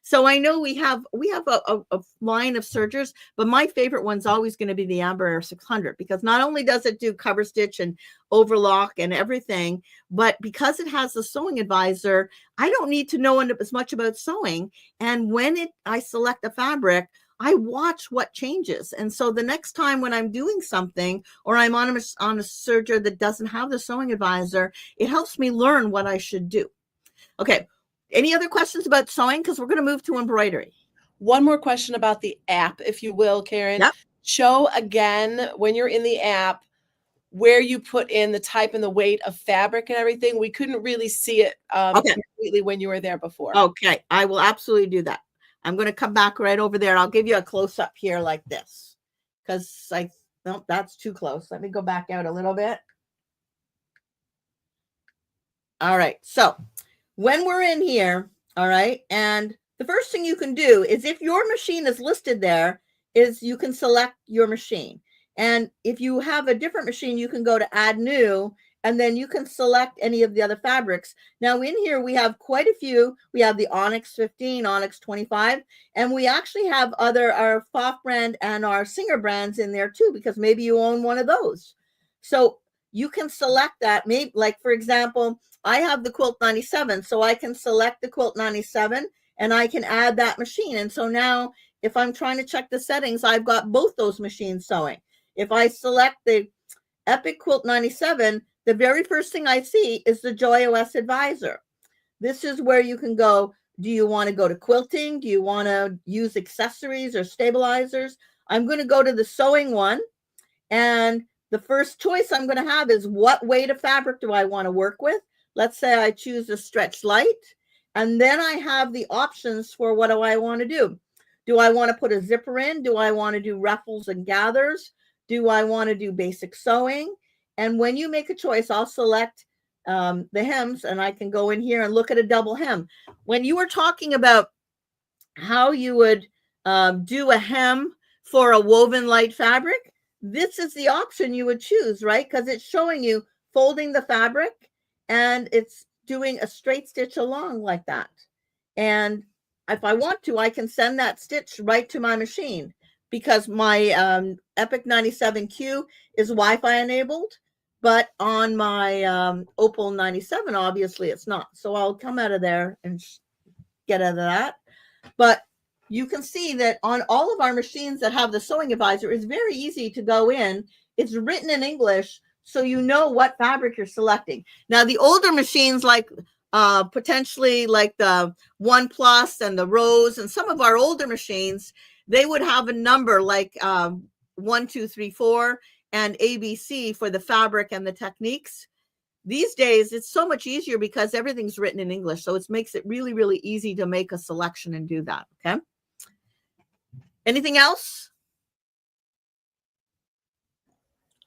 So I know we have a line of sergers, but my favorite one's always going to be the Embroidery 600, because not only does it do cover stitch and overlock and everything, but because it has the Sewing Advisor, I don't need to know as much about sewing. And when I select a fabric, I watch what changes. And so the next time when I'm doing something or I'm on a serger that doesn't have the Sewing Advisor, it helps me learn what I should do. Okay. Any other questions about sewing? Because we're going to move to embroidery. One more question about the app, if you will, Karen. Yep. Show again, when you're in the app, where you put in the type and the weight of fabric and everything. We couldn't really see it completely when you were there before. Okay. I will absolutely do that. I'm going to come back right over there. I'll give you a close up here like this, because no, that's too close. Let me go back out a little bit. All right. So when we're in here, all right, and the first thing you can do is, if your machine is listed there, is you can select your machine. And if you have a different machine, you can go to add new, and then you can select any of the other fabrics. Now in here, we have quite a few. We have the Onyx 15, Onyx 25, and we actually have our Pfaff brand and our Singer brands in there too, because maybe you own one of those. So you can select that. Maybe, like, for example, I have the Quilt 97, so I can select the Quilt 97 and I can add that machine. And so now if I'm trying to check the settings, I've got both those machines sewing. If I select the Epic Quilt 97, the very first thing I see is the JoyOS Advisor. This is where you can go. Do you want to go to quilting? Do you want to use accessories or stabilizers? I'm going to go to the sewing one. And the first choice I'm going to have is, what weight of fabric do I want to work with? Let's say I choose a stretch light. And then I have the options for what do I want to do. Do I want to put a zipper in? Do I want to do ruffles and gathers? Do I want to do basic sewing? And when you make a choice, I'll select the hems, and I can go in here and look at a double hem. When you were talking about how you would do a hem for a woven light fabric, this is the option you would choose, right? Because it's showing you folding the fabric and it's doing a straight stitch along like that. And if I want to, I can send that stitch right to my machine, because my Epic 97Q is Wi-Fi enabled, but on my Opal 97, obviously it's not. So I'll come out of there and get out of that. But you can see that on all of our machines that have the Sewing Advisor, it's very easy to go in. It's written in English, so you know what fabric you're selecting. Now, the older machines, like potentially like the One Plus and the Rose, and some of our older machines, they would have a number like 1, 2, 3, 4 and ABC for the fabric and the techniques. These days, it's so much easier because everything's written in English. So it makes it really, really easy to make a selection and do that. Okay. Anything else?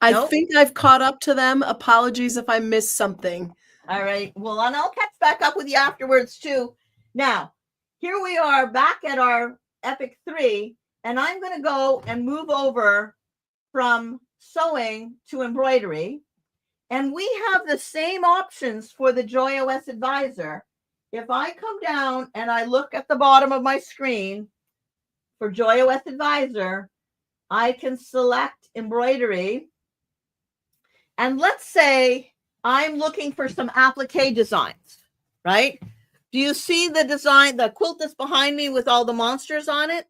I Nope. think I've caught up to them. Apologies if I missed something. All right. Well, and I'll catch back up with you afterwards too. Now, here we are back at our Epic 3, and I'm going to go and move over from sewing to embroidery. And we have the same options for the JoyOS Advisor. If I come down and I look at the bottom of my screen for JoyOS Advisor, I can select embroidery. And let's say I'm looking for some applique designs, right? Do you see the design, the quilt that's behind me with all the monsters on it?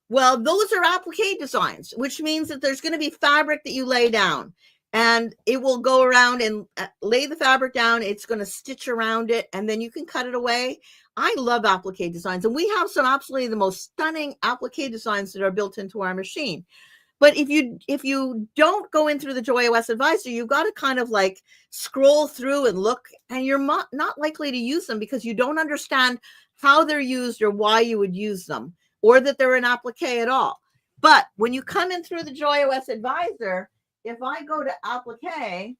Well, those are applique designs, which means that there's going to be fabric that you lay down, and it will go around and lay the fabric down. It's going to stitch around it, and then you can cut it away. I love applique designs, and we have some absolutely the most stunning applique designs that are built into our machine. But if you don't go in through the JoyOS Advisor, you've got to kind of like scroll through and look, and you're not likely to use them because you don't understand how they're used or why you would use them, or that they're an applique at all. But when you come in through the JoyOS Advisor, if I go to applique,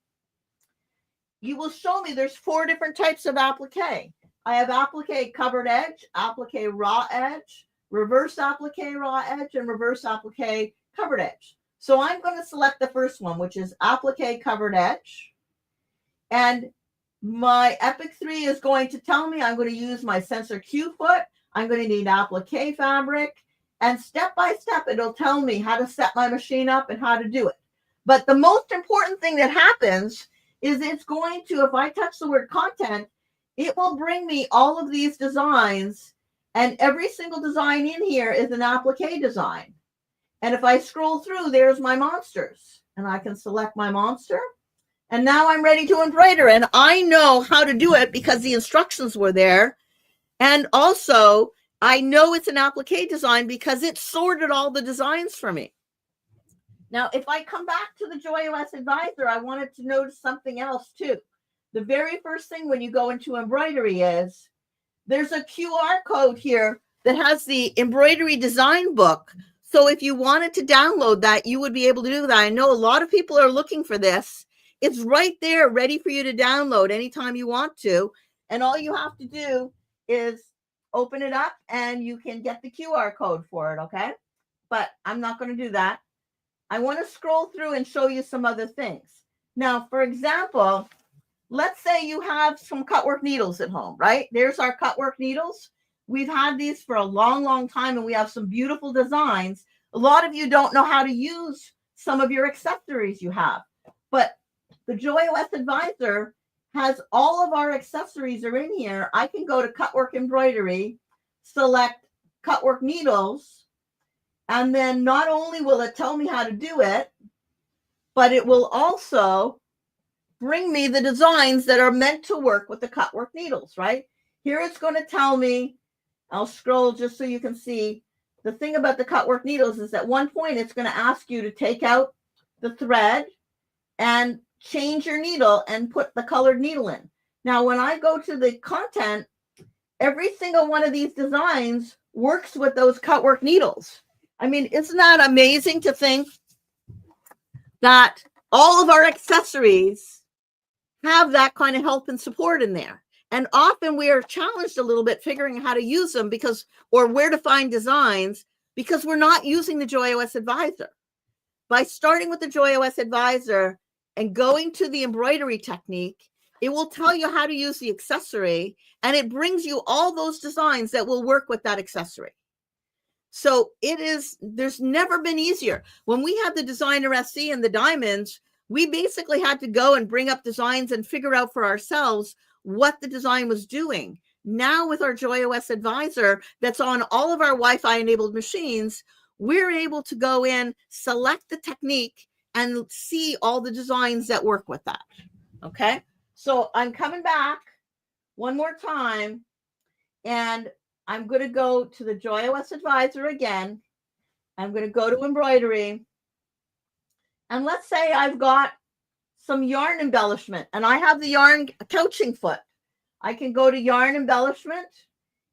you will show me there's 4 different types of applique. I have applique covered edge, applique raw edge, reverse applique raw edge, and reverse applique covered edge. So I'm going to select the first one, which is applique covered edge. And my Epic 3 is going to tell me I'm going to use my sensor Q foot. I'm going to need applique fabric. And step by step, it'll tell me how to set my machine up and how to do it. But the most important thing that happens is it's going to, if I touch the word content, it will bring me all of these designs. And every single design in here is an applique design. And if I scroll through, there's my monsters. And I can select my monster. And now I'm ready to embroider. And I know how to do it because the instructions were there. And also, I know it's an applique design because it sorted all the designs for me. Now, if I come back to the JoyOS Advisor, I wanted to notice something else too. The very first thing when you go into embroidery is there's a QR code here that has the embroidery design book. So if you wanted to download that, you would be able to do that. I know a lot of people are looking for this. It's right there ready for you to download anytime you want to. And all you have to do is open it up and you can get the QR code for it, okay? But I'm not going to do that. I want to scroll through and show you some other things. Now, for example, let's say you have some cutwork needles at home, right? There's our cutwork needles. We've had these for a long, long time, and we have some beautiful designs. A lot of you don't know how to use some of your accessories you have, but the JoyOS Advisor has all of our accessories are in here. I can go to Cutwork Embroidery, select Cutwork Needles, and then not only will it tell me how to do it, but it will also bring me the designs that are meant to work with the cutwork needles, right? Here it's going to tell me, I'll scroll just so you can see, the thing about the cutwork needles is at one point it's going to ask you to take out the thread and change your needle and put the colored needle in. Now, when I go to the content, every single one of these designs works with those cutwork needles. I mean, isn't that amazing to think that all of our accessories have that kind of help and support in there? And often we are challenged a little bit figuring out how to use them or where to find designs because we're not using the JoyOS Advisor. By starting with the JoyOS Advisor and going to the embroidery technique, it will tell you how to use the accessory, and it brings you all those designs that will work with that accessory. So there's never been easier. When we had the Designer SC and the diamonds, we basically had to go and bring up designs and figure out for ourselves what the design was doing. Now with our JoyOS Advisor that's on all of our Wi-Fi enabled machines, we're able to go in, select the technique, and see all the designs that work with that. Okay, so I'm coming back one more time, and I'm going to go to the JoyOS Advisor again. I'm going to go to embroidery. And let's say I've got some yarn embellishment and I have the yarn couching foot. I can go to yarn embellishment,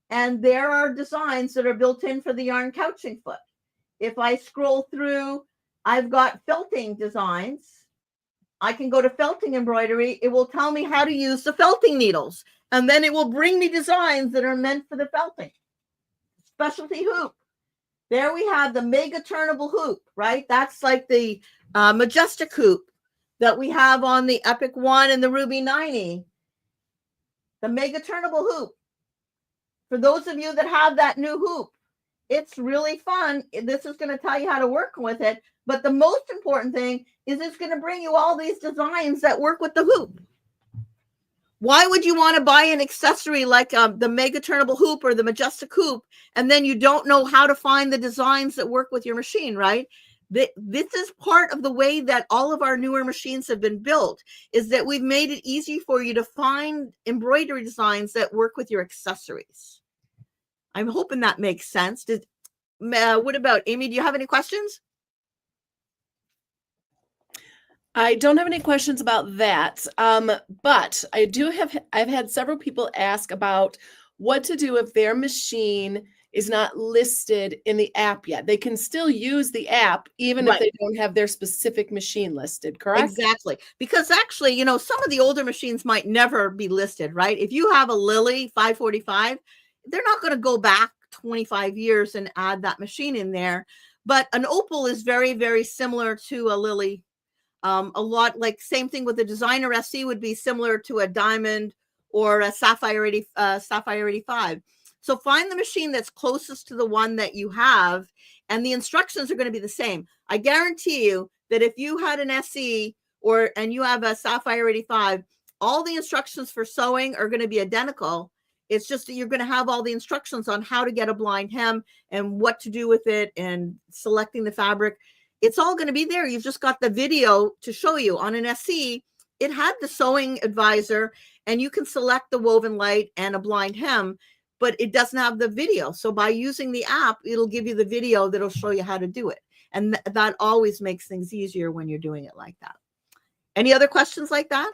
and there are designs that are built in for the yarn couching foot. If I scroll through, I've got felting designs. I can go to felting embroidery. It will tell me how to use the felting needles. And then it will bring me designs that are meant for the felting. Specialty hoop. There we have the mega turnable hoop, right? That's like the majestic hoop that we have on the Epic 1 and the Ruby 90. The mega turnable hoop. For those of you that have that new hoop, it's really fun. This is going to tell you how to work with it. But the most important thing is it's going to bring you all these designs that work with the hoop. Why would you want to buy an accessory like the mega turnable hoop or the majestic hoop, and then you don't know how to find the designs that work with your machine, right? This is part of the way that all of our newer machines have been built, is that we've made it easy for you to find embroidery designs that work with your accessories. I'm hoping that makes sense. What about Amy? Do you have any questions? I don't have any questions about that, but I've had several people ask about what to do if their machine is not listed in the app yet. They can still use the app even if they don't have their specific machine listed, correct? Exactly. Because actually, you know, some of the older machines might never be listed, right? If you have a Lily 545, they're not going to go back 25 years and add that machine in there. But an Opal is very, very similar to a Lily. A lot like same thing with the Designer SC would be similar to a Diamond or a Sapphire 85. So find the machine that's closest to the one that you have, and the instructions are going to be the same. I guarantee you that if you had an SE and you have a Sapphire 85, all the instructions for sewing are going to be identical. It's just that you're going to have all the instructions on how to get a blind hem and what to do with it and selecting the fabric. It's all going to be there. You've just got the video to show you. On an SE, it had the sewing advisor, and you can select the woven light and a blind hem, but it doesn't have the video. So by using the app, it'll give you the video that'll show you how to do it. And that always makes things easier when you're doing it like that. Any other questions like that?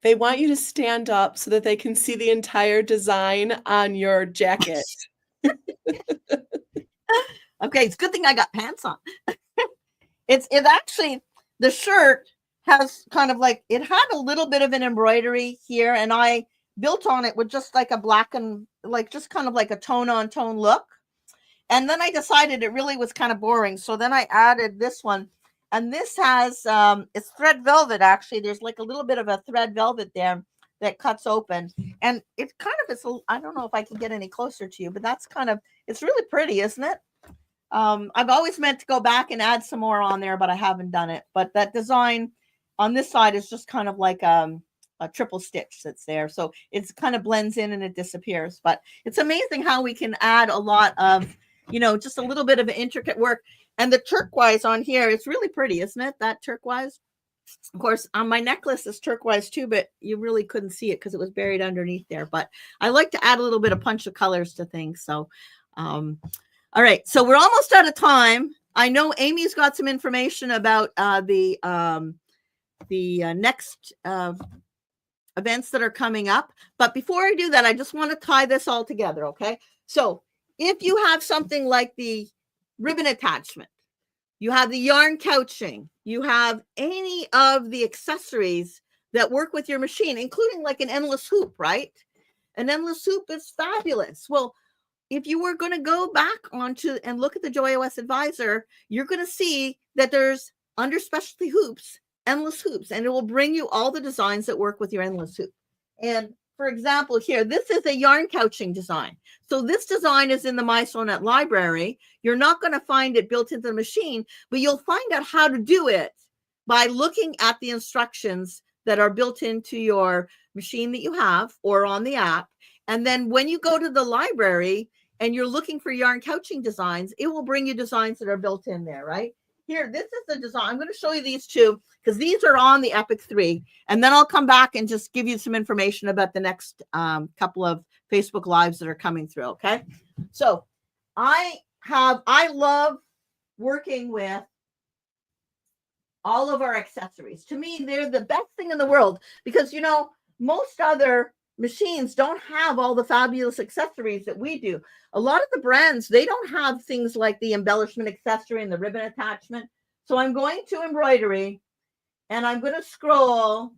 They want you to stand up so that they can see the entire design on your jacket. Okay, it's a good thing I got pants on. It's actually, the shirt has kind of like, it had a little bit of an embroidery here, and I built on it with just like a black and like just kind of like a tone on tone look. And then I decided it really was kind of boring. So then I added this one, and this has, it's thread velvet actually. There's like a little bit of a thread velvet there that cuts open. And it kind of is, I don't know if I can get any closer to you, but that's kind of, it's really pretty, isn't it? I've always meant to go back and add some more on there, but I haven't done it. But that design on this side is just kind of like a triple stitch that's there. So it's kind of blends in and it disappears. But it's amazing how we can add a lot of, you know, just a little bit of intricate work. And the turquoise on here, it's really pretty, isn't it? That turquoise. Of course, on my necklace is turquoise too, but you really couldn't see it because it was buried underneath there. But I like to add a little bit of punch of colors to things. So, all right, so we're almost out of time. I know Amy's got some information about the next events that are coming up. But before I do that, I just want to tie this all together, okay? So if you have something like the ribbon attachment, you have the yarn couching, you have any of the accessories that work with your machine, including like an endless hoop, right? An endless hoop is fabulous. Well, if you were going to go back onto and look at the JoyOS Advisor, you're going to see that there's under specialty hoops, endless hoops, and it will bring you all the designs that work with your endless hoop. And for example, here, this is a yarn couching design. So this design is in the My Sewnet library. You're not going to find it built into the machine, but you'll find out how to do it by looking at the instructions that are built into your machine that you have or on the app. And then when you go to the library and you're looking for yarn couching designs, it will bring you designs that are built in there, right? Here, this is the design. I'm going to show you these two because these are on the Epic 3. And then I'll come back and just give you some information about the next couple of Facebook Lives that are coming through, okay? So I love working with all of our accessories. To me, they're the best thing in the world because, you know, most other machines don't have all the fabulous accessories that we do. A lot of the brands, they don't have things like the embellishment accessory and the ribbon attachment. So I'm going to Embroidery and I'm going to scroll,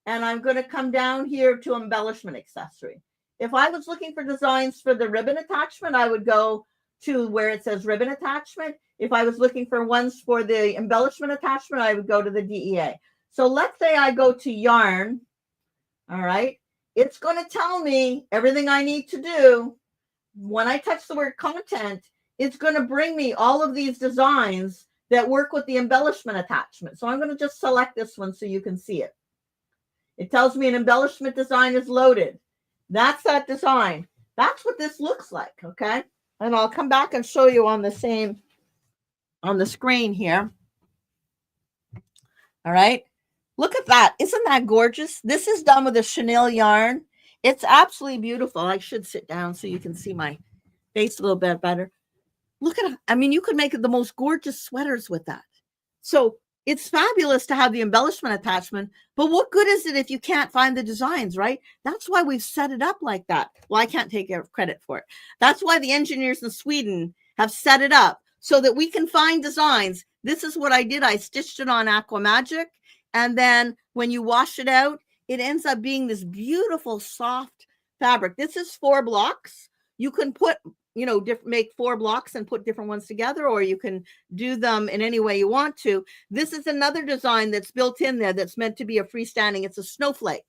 and I'm going to come down here to embellishment accessory. If I was looking for designs for the ribbon attachment, I would go to where it says ribbon attachment. If I was looking for ones for the embellishment attachment, I would go to the DEA. So let's say I go to yarn. All right. It's going to tell me everything I need to do. When I touch the word content, it's going to bring me all of these designs that work with the embellishment attachment. So I'm going to just select this one so you can see it. It tells me an embellishment design is loaded. That's that design. That's what this looks like, okay? And I'll come back and show you on the screen here. All right. Look at that. Isn't that gorgeous? This is done with a chenille yarn. It's absolutely beautiful. I should sit down so you can see my face a little bit better. Look at it. I mean, you could make the most gorgeous sweaters with that. So it's fabulous to have the embellishment attachment, but what good is it if you can't find the designs, right? That's why we've set it up like that. Well, I can't take credit for it. That's why the engineers in Sweden have set it up so that we can find designs. This is what I did. I stitched it on Aqua Magic, and then when you wash it out, it ends up being this beautiful, soft fabric. This is 4 blocks. You can put, make 4 blocks and put different ones together, or you can do them in any way you want to. This is another design that's built in there that's meant to be a freestanding. It's a snowflake,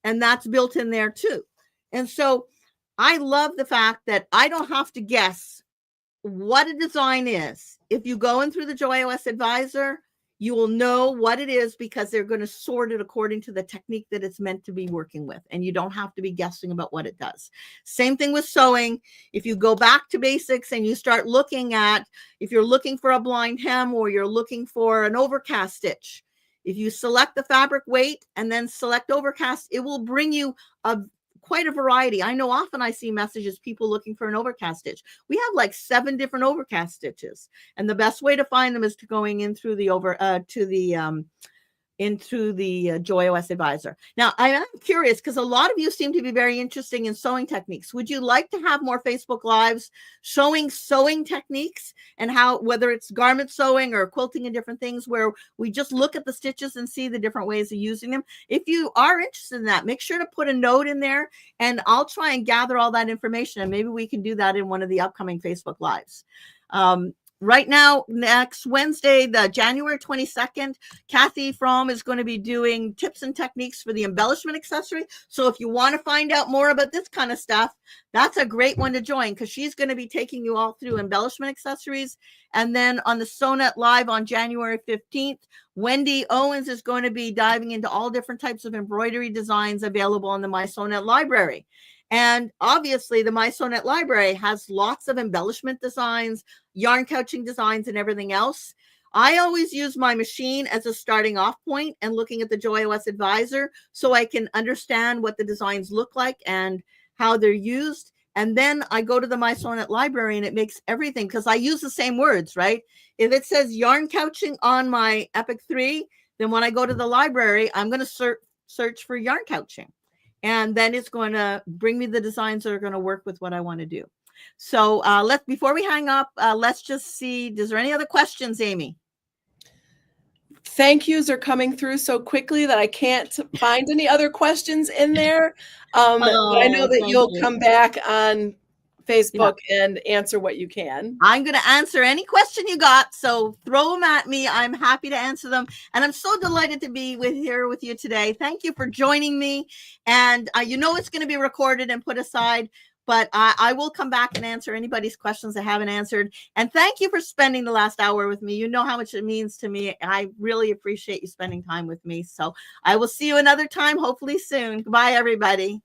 and that's built in there too. And so I love the fact that I don't have to guess what a design is. If you go in through the JoyOS Advisor, you will know what it is because they're going to sort it according to the technique that it's meant to be working with. And you don't have to be guessing about what it does. Same thing with sewing. If you go back to basics and you start looking at, if you're looking for a blind hem or you're looking for an overcast stitch, if you select the fabric weight and then select overcast, it will bring you quite a variety. I know often I see messages, people looking for an overcast stitch. We have like 7 different overcast stitches. And the best way to find them is to going in through the JoyOS Advisor. Now, I am curious because a lot of you seem to be very interested in sewing techniques. Would you like to have more Facebook Lives showing sewing techniques and how, whether it's garment sewing or quilting and different things, where we just look at the stitches and see the different ways of using them? If you are interested in that, make sure to put a note in there, and I'll try and gather all that information, and maybe we can do that in one of the upcoming Facebook Lives. Right now, next Wednesday, the January 22nd, Kathy Fromm is going to be doing tips and techniques for the embellishment accessory. So if you want to find out more about this kind of stuff, that's a great one to join, because she's going to be taking you all through embellishment accessories. And then on the SewNet Live on January 15th, Wendy Owens is going to be diving into all different types of embroidery designs available on the My SewNet library. And obviously the My SewNet library has lots of embellishment designs, yarn couching designs, and everything else. I always use my machine as a starting off point and looking at the JoyOS Advisor so I can understand what the designs look like and how they're used. And then I go to the My SewNet library and it makes everything, because I use the same words, right? If it says yarn couching on my Epic 3, then when I go to the library, I'm going to search for yarn couching. And then it's going to bring me the designs that are going to work with what I want to do. So before we hang up, let's just see, is there any other questions, Amy? Thank yous are coming through so quickly that I can't find any other questions in there. But I know that you'll come back on Facebook and answer what you can. I'm going to answer any question you got, so throw them at me. I'm happy to answer them. And I'm so delighted to be here with you today. Thank you for joining me. And it's going to be recorded and put aside, but I will come back and answer anybody's questions I haven't answered. And thank you for spending the last hour with me. You know how much it means to me. I really appreciate you spending time with me. So I will see you another time, hopefully soon. Goodbye, everybody.